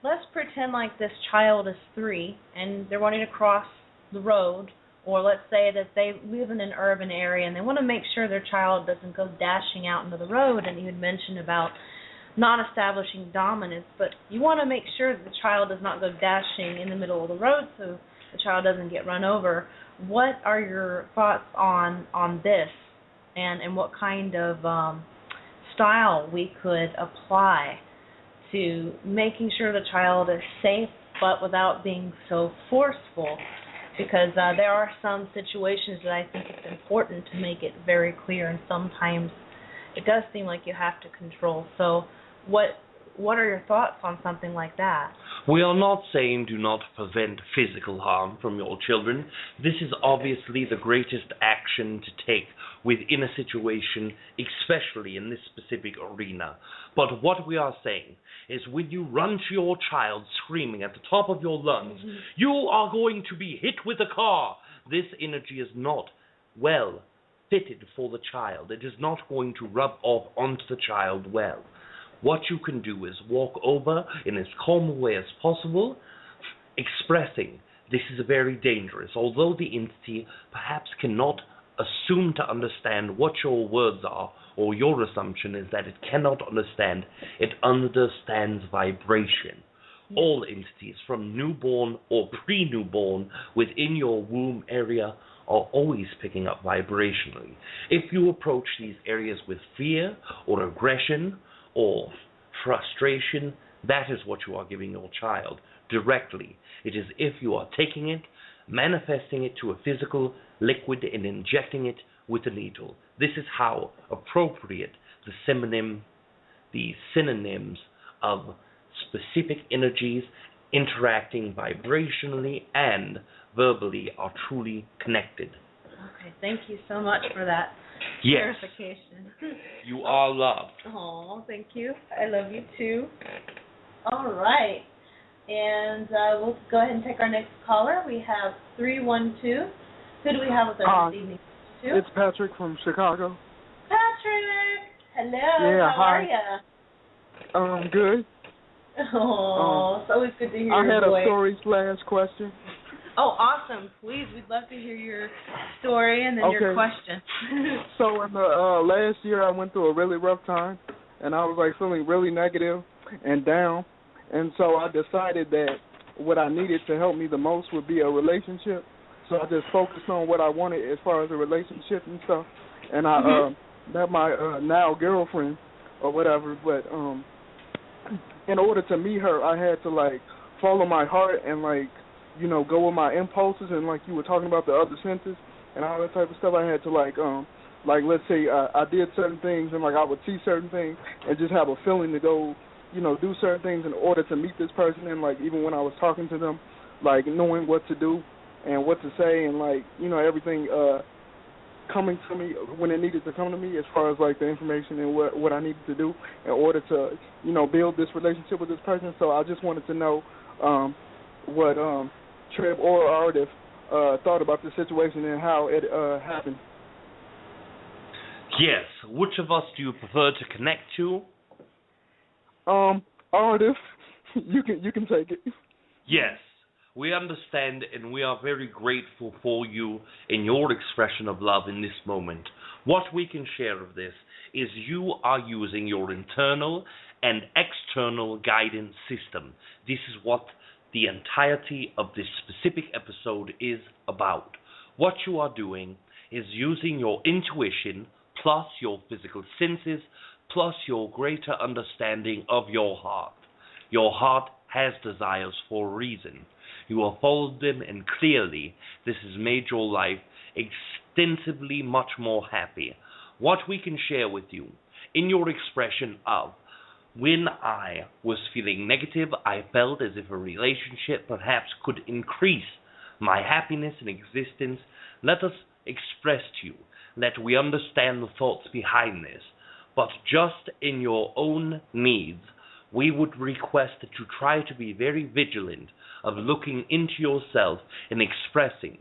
Let's pretend like this child is 3 and they're wanting to cross the road, or let's say that they live in an urban area and they want to make sure their child doesn't go dashing out into the road. And you had mentioned about not establishing dominance, but you want to make sure that the child does not go dashing in the middle of the road so the child doesn't get run over. What are your thoughts on this, and what kind of style we could apply to making sure the child is safe but without being so forceful? Because there are some situations that I think it's important to make it very clear, and sometimes it does seem like you have to control. So what are your thoughts on something like that? We are not saying do not prevent physical harm from your children. This is obviously the greatest action to take within a situation, especially in this specific arena. But what we are saying is when you run to your child screaming at the top of your lungs, you are going to be hit with a car. This energy is not well fitted for the child. It is not going to rub off onto the child well. What you can do is walk over in as calm a way as possible, expressing this is very dangerous. Although the entity perhaps cannot assume to understand what your words are, or your assumption is that it cannot understand, it understands vibration. All entities, from newborn or pre-newborn within your womb area, are always picking up vibrationally. If you approach these areas with fear or aggression or frustration, that is what you are giving your child directly. It is if you are taking it, manifesting it to a physical liquid and injecting it with a needle. This is how appropriate the synonyms of specific energies interacting vibrationally and verbally are truly connected. Okay, thank you so much for that clarification. You are loved. Oh, thank you. I love you too. All right. And we'll go ahead and take our next caller. We have 312. Who do we have with us this evening? It's Patrick from Chicago. Patrick! Hello. Yeah, How are you? Good. Oh, it's always good to hear your voice. I had a story/question. Oh, awesome. Please, we'd love to hear your story and then your question. So in the last year, I went through a really rough time, and I was feeling really negative and down. And so I decided that what I needed to help me the most would be a relationship. So I just focused on what I wanted as far as a relationship and stuff. And I met my now girlfriend or whatever. But in order to meet her, I had to follow my heart and go with my impulses, and you were talking about the other senses and all that type of stuff. I had to let's say I did certain things and I would see certain things and just have a feeling to go, do certain things in order to meet this person. And even when I was talking to them, knowing what to do and what to say and everything coming to me when it needed to come to me as far as the information and what I needed to do in order to build this relationship with this person. So I just wanted to know what TReb or Aridif thought about the situation and how it happened. Yes. Which of us do you prefer to connect to? Aridif, you can take it. Yes. We understand and we are very grateful for you and your expression of love in this moment. What we can share of this is you are using your internal and external guidance system. This is what the entirety of this specific episode is about. What you are doing is using your intuition plus your physical senses plus your greater understanding of your heart. Your heart has desires for a reason. You have followed them, and clearly this has made your life extensively much more happy. What we can share with you in your expression of, when I was feeling negative, I felt as if a relationship perhaps could increase my happiness and existence. Let us express to you that we understand the thoughts behind this, but just in your own needs, we would request that you try to be very vigilant of looking into yourself and expressing,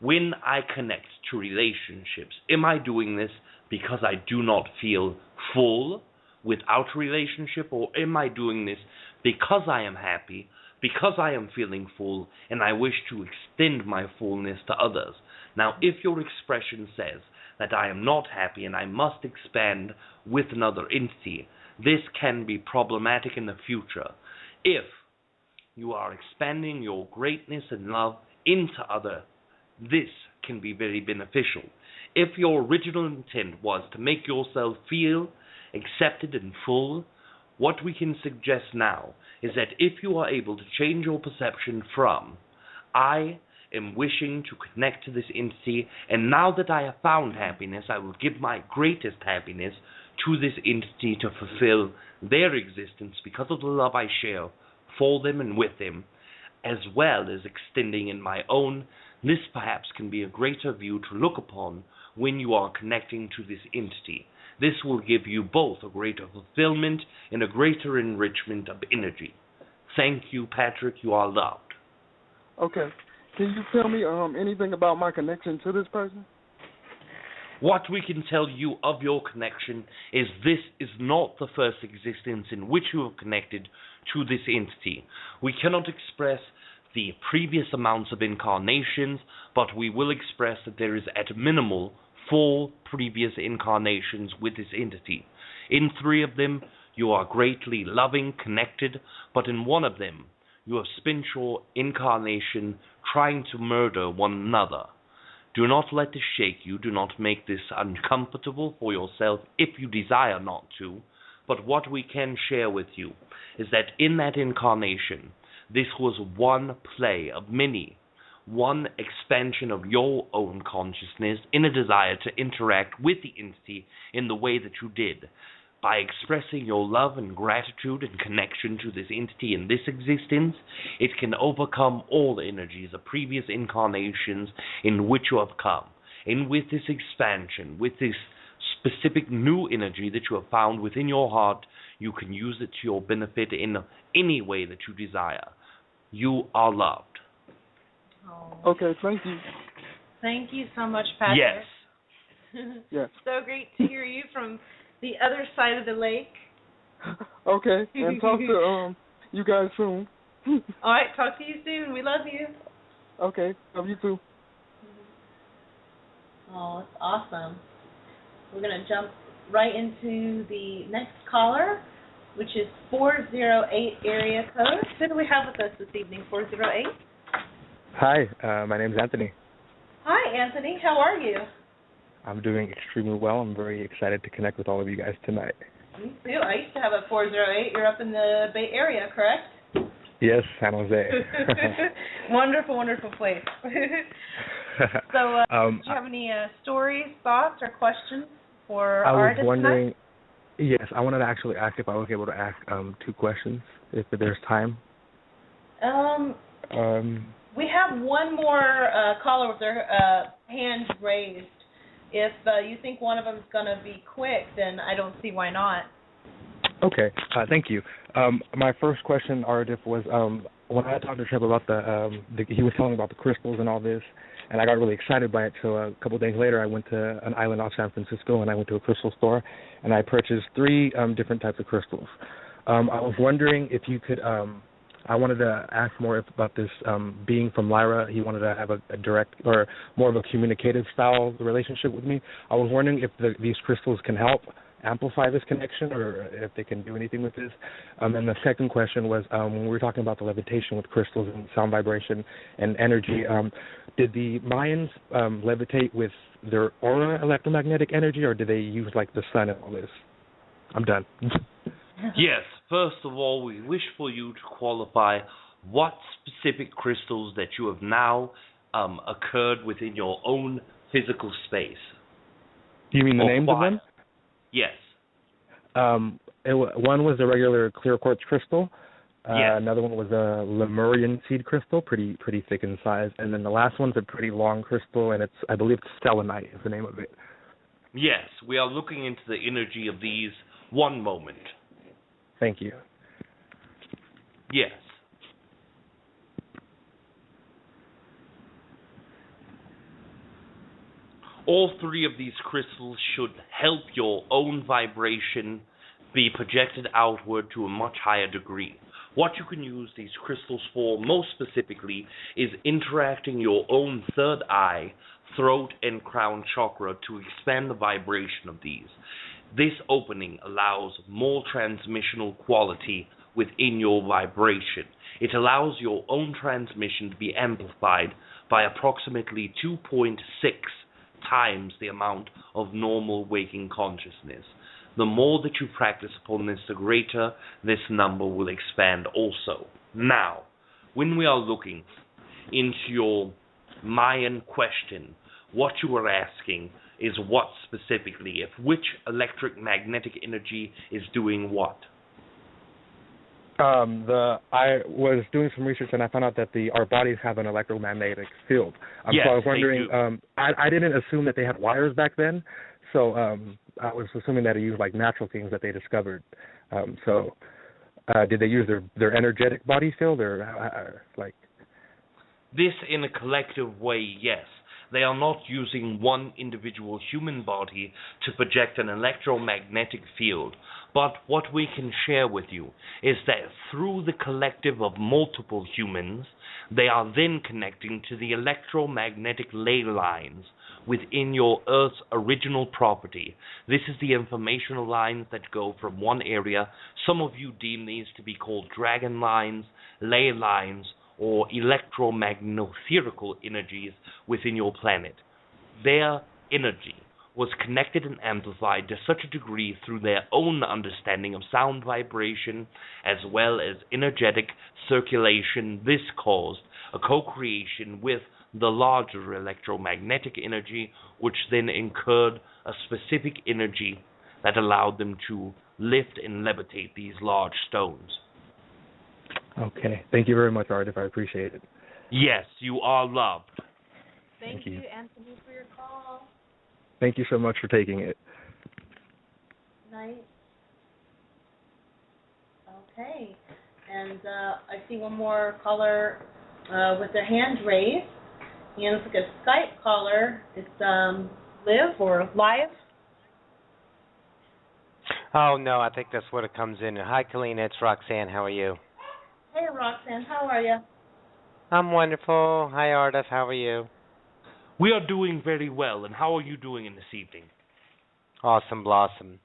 when I connect to relationships, am I doing this because I do not feel full without a relationship, or am I doing this because I am happy, because I am feeling full, and I wish to extend my fullness to others? Now, if your expression says that I am not happy and I must expand with another entity, this can be problematic in the future. If you are expanding your greatness and love into other, this can be very beneficial. If your original intent was to make yourself feel accepted and full, what we can suggest now is that if you are able to change your perception from, I am wishing to connect to this entity, and now that I have found happiness, I will give my greatest happiness to this entity to fulfill their existence because of the love I share for them and with them, as well as extending in my own. This perhaps can be a greater view to look upon when you are connecting to this entity. This will give you both a greater fulfillment and a greater enrichment of energy. Thank you, Patrick. You are loved. Okay. Can you tell me anything about my connection to this person? What we can tell you of your connection is this is not the first existence in which you have connected to this entity. We cannot express the previous amounts of incarnations, but we will express that there is at minimal 4 previous incarnations with this entity. In 3 of them, you are greatly loving, connected, but in 1 of them, you have spent your incarnation trying to murder one another. Do not let this shake you. Do not make this uncomfortable for yourself if you desire not to. But what we can share with you is that in that incarnation, this was one play of many, one expansion of your own consciousness in a desire to interact with the entity in the way that you did. By expressing your love and gratitude and connection to this entity in this existence, it can overcome all the energies of previous incarnations in which you have come. And with this expansion, with this specific new energy that you have found within your heart, you can use it to your benefit in any way that you desire. You are loved. Oh. Okay, thank you. Thank you so much, Patrick. Yes. Yes. So great to hear you from the other side of the lake. Okay, and talk to you guys soon. All right, talk to you soon. We love you. Okay, love you too. Oh, that's awesome. We're going to jump right into the next caller, which is 408 area code. Who do we have with us this evening, 408? Hi, my name is Anthony. Hi, Anthony. How are you? I'm doing extremely well. I'm very excited to connect with all of you guys tonight. Me too. I used to have a 408. You're up in the Bay Area, correct? Yes, San Jose. Wonderful, wonderful place. So, do you have any stories, thoughts, or questions for I was artists wondering, tonight? Yes, I wanted to actually ask if I was able to ask 2 questions, if there's time. We have one more caller with their hand raised. If you think one of them is going to be quick, then I don't see why not. Okay, thank you. My first question, Aridif, was when I talked to TReb about he was telling about the crystals and all this, and I got really excited by it. So a couple of days later, I went to an island off San Francisco, and I went to a crystal store, and I purchased 3 different types of crystals. I was wondering if you could. I wanted to ask more about this being from Lyra. He wanted to have a direct or more of a communicative style relationship with me. I was wondering if these crystals can help amplify this connection, or if they can do anything with this. And the second question was, when we were talking about the levitation with crystals and sound vibration and energy, did the Mayans levitate with their aura electromagnetic energy, or did they use like the sun and all this? I'm done. Yes, first of all, we wish for you to qualify what specific crystals that you have now occurred within your own physical space. Do you mean the names of them? Yes. One was a regular clear quartz crystal. Yes. Another one was a Lemurian seed crystal, pretty thick in size. And then the last one's a pretty long crystal, and I believe it's selenite is the name of it. Yes, we are looking into the energy of these. One moment. Thank you. Yes. All 3 of these crystals should help your own vibration be projected outward to a much higher degree. What you can use these crystals for most specifically is interacting your own third eye, throat, and crown chakra to expand the vibration of these. This opening allows more transmissional quality within your vibration. It allows your own transmission to be amplified by approximately 2.6 times the amount of normal waking consciousness. The more that you practice upon this, the greater this number will expand also. Now, when we are looking into your Mayan question, what you are asking is what specifically, if which electric magnetic energy is doing what? I was doing some research and I found out that our bodies have an electromagnetic field. Yes, so I was wondering, they do. I didn't assume that they had wires back then, so I was assuming that they used like natural things that they discovered. Did they use their energetic body field, or like? This in a collective way, yes. They are not using one individual human body to project an electromagnetic field. But what we can share with you is that through the collective of multiple humans, they are then connecting to the electromagnetic ley lines within your Earth's original property. This is the informational lines that go from one area. Some of you deem these to be called dragon lines, ley lines, or electromagnotherical energies within your planet. Their energy was connected and amplified to such a degree through their own understanding of sound vibration as well as energetic circulation. This caused a co-creation with the larger electromagnetic energy, which then incurred a specific energy that allowed them to lift and levitate these large stones. Okay. Thank you very much, Aridif. I appreciate it. Yes, you are loved. Thank you, Anthony, for your call. Thank you so much for taking it. Night. Okay. And I see one more caller with their hand raised. And it's like a Skype caller. It's Liv or Live. Oh, no, I think that's what it comes in. Hi, Kalina. It's Roxanne. How are you? Hey, Roxanne. How are you? I'm wonderful. Hi, Aridif. How are you? We are doing very well, and how are you doing in this evening? Awesome blossom.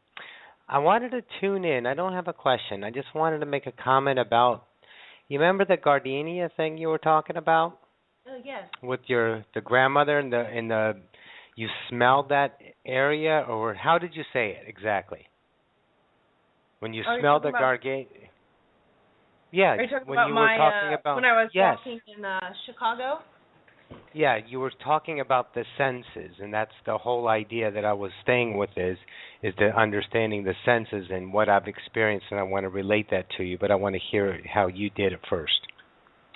I wanted to tune in. I don't have a question. I just wanted to make a comment about, you remember the gardenia thing you were talking about? Oh, yes. With the grandmother and the you smelled that area, or how did you say it exactly? When you smelled the gardenia. Yeah, are you talking when about you were talking about when I was yes. walking in Chicago? Yeah, you were talking about the senses, and that's the whole idea that I was staying with is the understanding the senses and what I've experienced, and I want to relate that to you, but I want to hear how you did it first.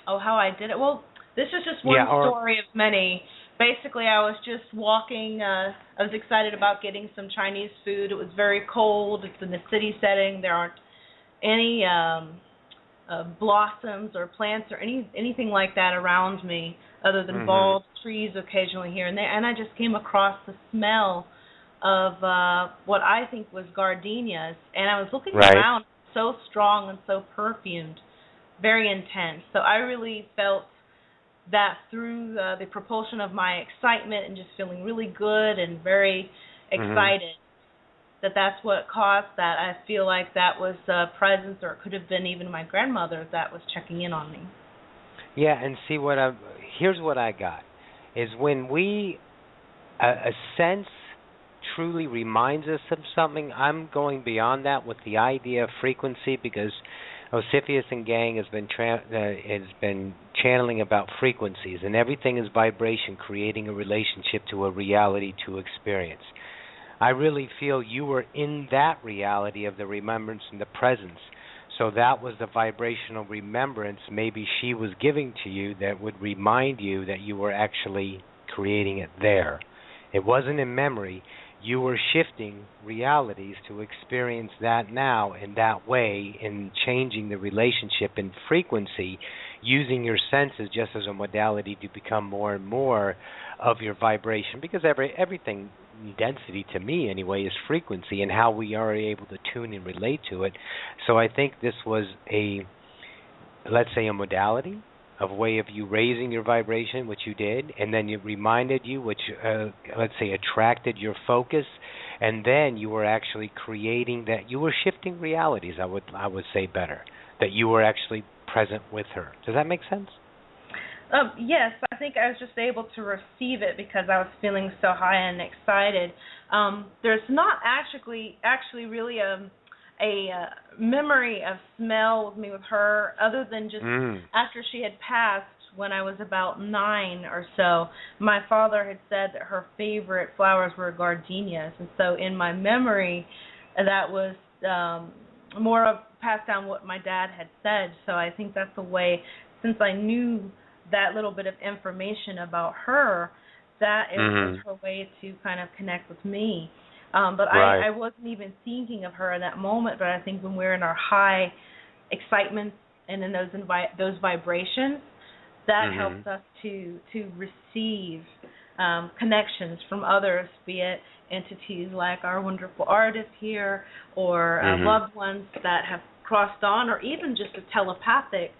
Oh, how I did it? Well, this is just one story of many. Basically, I was just walking. I was excited about getting some Chinese food. It was very cold. It's in the city setting. There aren't any blossoms or plants or anything like that around me other than bald trees occasionally here and there. And I just came across the smell of what I think was gardenias, and I was looking around, so strong and so perfumed, very intense. So I really felt that through the propulsion of my excitement and just feeling really good and very excited, that's what caused that. I feel like that was a presence, or it could have been even my grandmother that was checking in on me. Yeah, and see here's what I got, is when a sense truly reminds us of something. I'm going beyond that with the idea of frequency, because Osifius and gang has been channeling about frequencies, and everything is vibration, creating a relationship to a reality to experience. I really feel you were in that reality of the remembrance and the presence. So that was the vibrational remembrance maybe she was giving to you that would remind you that you were actually creating it there. It wasn't in memory. You were shifting realities to experience that now in that way, in changing the relationship in frequency, using your senses just as a modality to become more and more of your vibration. Because everything, density to me anyway, is frequency and how we are able to tune and relate to it. So I think this was let's say a modality, of way of you raising your vibration, which you did, and then it reminded you, which let's say attracted your focus, and then you were actually creating that. You were shifting realities. I would say better that you were actually present with her. Does that make sense? Yes, I think I was just able to receive it because I was feeling so high and excited. There's not actually really a memory of smell with me with her, other than just after she had passed when I was about 9 or so. My father had said that her favorite flowers were gardenias, and so in my memory, that was more of passed down what my dad had said. So I think that's the way, since I knew that little bit of information about her, that it was her way to kind of connect with me. But I wasn't even thinking of her in that moment, but I think when we're in our high excitement and in those vibrations, that helps us to receive connections from others, be it entities like our wonderful artists here, or loved ones that have crossed on, or even just a telepathic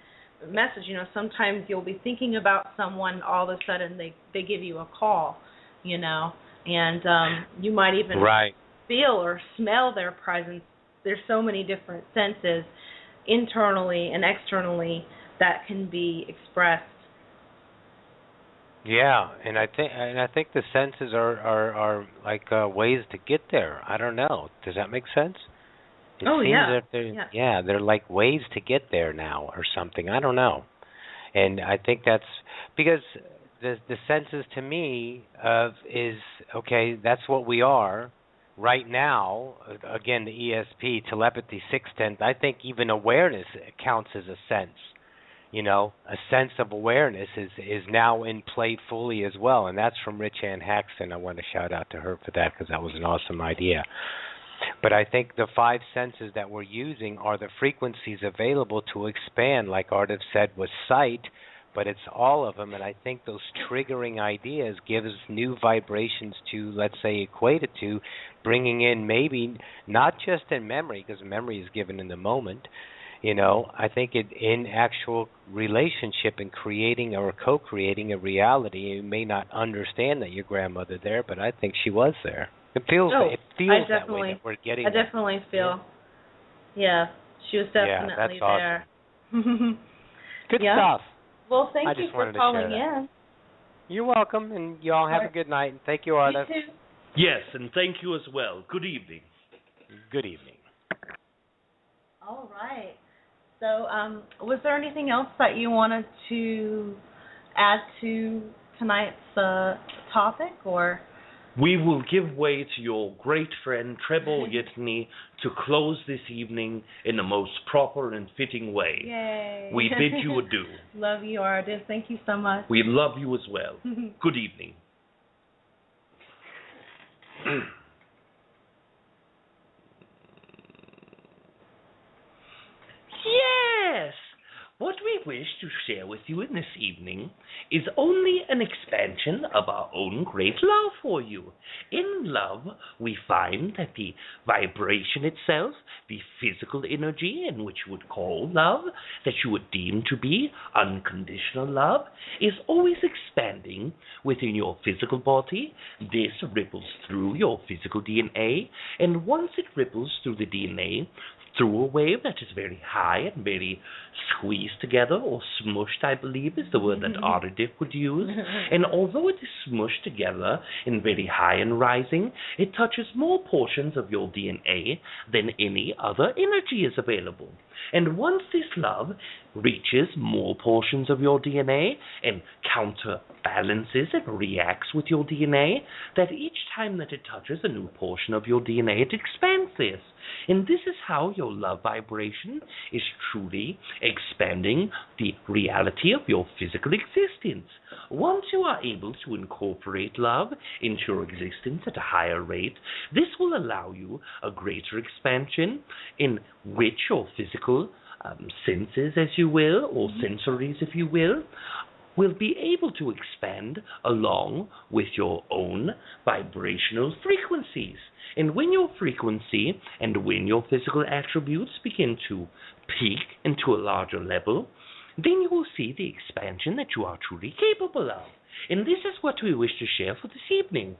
message. You know, sometimes you'll be thinking about someone, all of a sudden they give you a call, you know, and you might even feel or smell their presence. There's so many different senses, internally and externally, that can be expressed. Yeah, and I think the senses are like ways to get there. I don't know. Does that make sense? It seems that they're like ways to get there now or something. I don't know. And I think that's because the senses to me is, okay, that's what we are right now. Again, the ESP, telepathy, sixth sense, I think even awareness counts as a sense. You know, a sense of awareness is now in play fully as well, and that's from Rich Ann Haxton. I want to shout out to her for that because that was an awesome idea. But I think the 5 senses that we're using are the frequencies available to expand, like Aridif said, with sight, but it's all of them, and I think those triggering ideas give us new vibrations to, let's say, equate it to, bringing in maybe not just in memory, because memory is given in the moment. You know, I think it in actual relationship and creating or co-creating a reality. You may not understand that your grandmother there, but I think she was there. It feels that way that we're getting. I definitely feel. Yeah, she was definitely there. Awesome. Good stuff. Well, thank you for calling in. You're welcome, and you all have a good night. And thank you, Aridif. You too. Yes, and thank you as well. Good evening. Good evening. All right. So, was there anything else that you wanted to add to tonight's topic, or? We will give way to your great friend TReb Bor Yit-Ne to close this evening in the most proper and fitting way. Yay. We bid you adieu. Love you, Aridif. Thank you so much. We love you as well. Good evening. Yes! wish to share with you in this evening is only an expansion of our own great love for you. In love, we find that the vibration itself, the physical energy in which you would call love, that you would deem to be unconditional love, is always expanding within your physical body. This ripples through your physical DNA, and once it ripples through the DNA, through a wave that is very high and very squeezed together, or smushed, I believe is the word that Aridif would use. And although it is smushed together and very high and rising, it touches more portions of your DNA than any other energy is available. And once this love reaches more portions of your DNA and counterbalances and reacts with your DNA, that each time that it touches a new portion of your DNA, it expands this. And this is how your love vibration is truly expanding the reality of your physical existence. Once you are able to incorporate love into your existence at a higher rate, this will allow you a greater expansion in which your physical senses, as you will, or sensories, if you will be able to expand along with your own vibrational frequencies. And when your frequency and when your physical attributes begin to peak into a larger level, then you will see the expansion that you are truly capable of. And this is what we wish to share for this evening.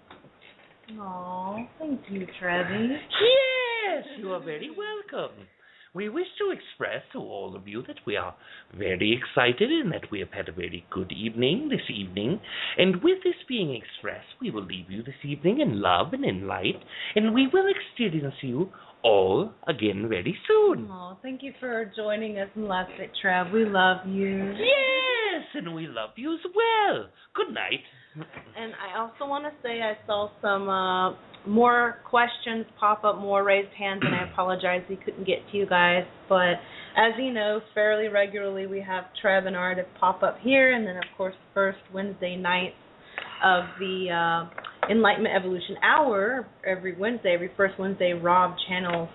Oh, thank you, Trebby. Yes, you are very welcome. We wish to express to all of you that we are very excited and that we have had a very good evening this evening. And with this being expressed, we will leave you this evening in love and in light, and we will experience you all again very soon. Oh, thank you for joining us in Last Night, Treb. We love you. Yes, and we love you as well. Good night. And I also want to say I saw some more questions pop up, more raised hands, and I apologize we couldn't get to you guys. But as you know, fairly regularly we have Treb and Aridif pop up here, and then of course first Wednesday night of the Enlightenment Evolution Hour every Wednesday, every first Wednesday, Rob channels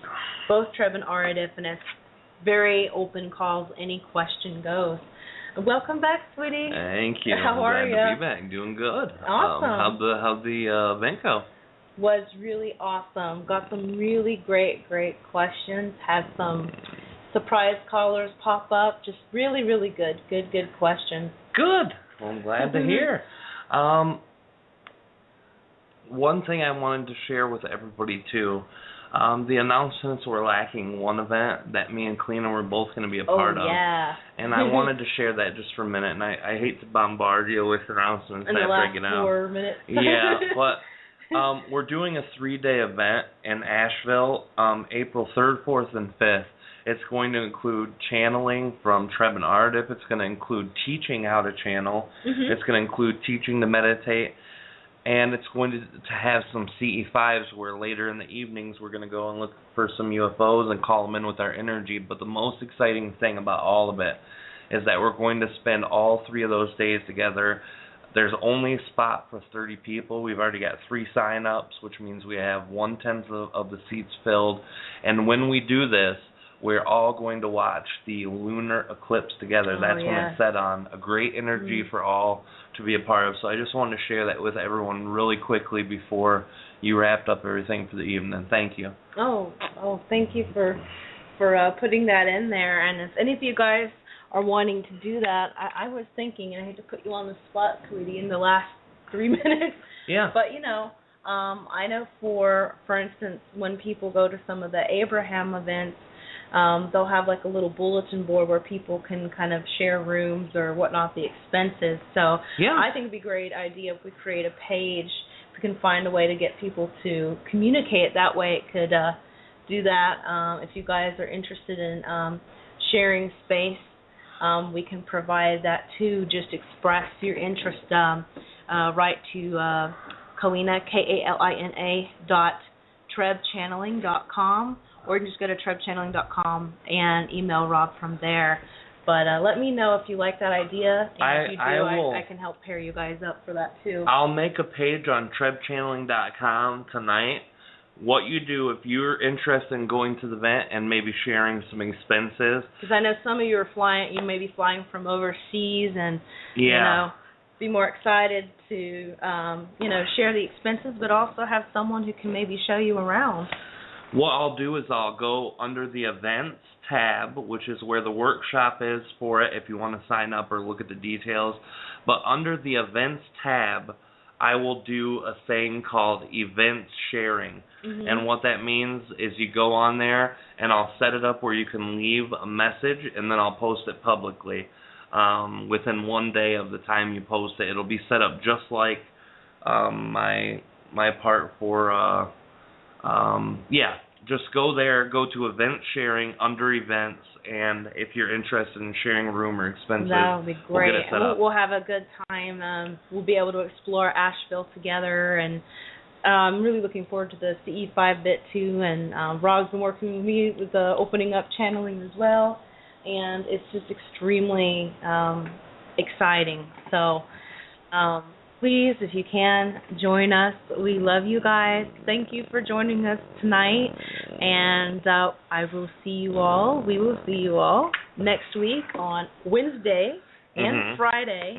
both Treb and Aridif, and it's very open calls, any question goes. Welcome back, sweetie. Thank you. How are you? Glad to be back. Doing good. Awesome. How'd the event go? Was really awesome. Got some really great questions. Had some surprise callers pop up. Just really good questions. Good. Well, I'm glad to hear. One thing I wanted to share with everybody too. The announcements were lacking one event that me and Kalina were both going to be a part of. Yeah. And I wanted to share that just for a minute. And I hate to bombard you with announcements in the after last I get out. 4 minutes. Yeah, but we're doing a 3-day event in Asheville, April 3rd, 4th, and 5th. It's going to include channeling from Treb and Aridif. It's going to include teaching how to channel. It's going to include teaching to meditate. And it's going to have some CE5s where later in the evenings we're going to go and look for some UFOs and call them in with our energy. But the most exciting thing about all of it is that we're going to spend all 3 of those days together. There's only a spot for 30 people. We've already got 3 sign-ups, which means we have 1/10 of the seats filled. And when we do this, we're all going to watch the lunar eclipse together. That's when it's set on. A great energy for all to be a part of. So I just wanted to share that with everyone really quickly before you wrapped up everything for the evening. Thank you. Oh, thank you for putting that in there. And if any of you guys are wanting to do that, I was thinking, and I hate to put you on the spot, Kalina, in the last 3 minutes. Yeah. But I know for instance, when people go to some of the Abraham events, they'll have like a little bulletin board where people can kind of share rooms or whatnot, the expenses. So I think it'd be a great idea if we create a page, if we can find a way to get people to communicate that way. It could do that. If you guys are interested in sharing space, we can provide that too. Just express your interest. Write to Kalina, Kalina .trebchanneling.com. Or you can just go to trebchanneling.com and email Rob from there. But let me know if you like that idea. And if you do, I can help pair you guys up for that too. I'll make a page on trebchanneling.com tonight what you do if you're interested in going to the event and maybe sharing some expenses. Because I know some of you are flying, you may be flying from overseas and, Yeah. be more excited to, share the expenses, but also have someone who can maybe show you around. What I'll do is I'll go under the events tab, which is where the workshop is for it if you want to sign up or look at the details. But under the events tab, I will do a thing called events sharing. Mm-hmm. And what that means is you go on there and I'll set it up where you can leave a message and then I'll post it publicly. Within 1 day of the time you post it, it'll be set up just like my part for just go there, go to event sharing under events, and if you're interested in sharing room or expenses, that would be great. We'll get it set up. We'll have a good time. We'll be able to explore Asheville together, and I'm really looking forward to the CE5 bit too. And Rob's been working with me with the opening up channeling as well, and it's just extremely exciting. So please, if you can, join us. We love you guys. Thank you for joining us tonight. And we will see you all next week on Wednesday and Friday,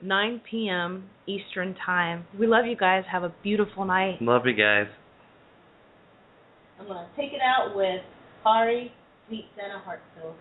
9 p.m. Eastern Time. We love you guys. Have a beautiful night. Love you guys. I'm going to take it out with Ari, Sweet Santa Hartsfield.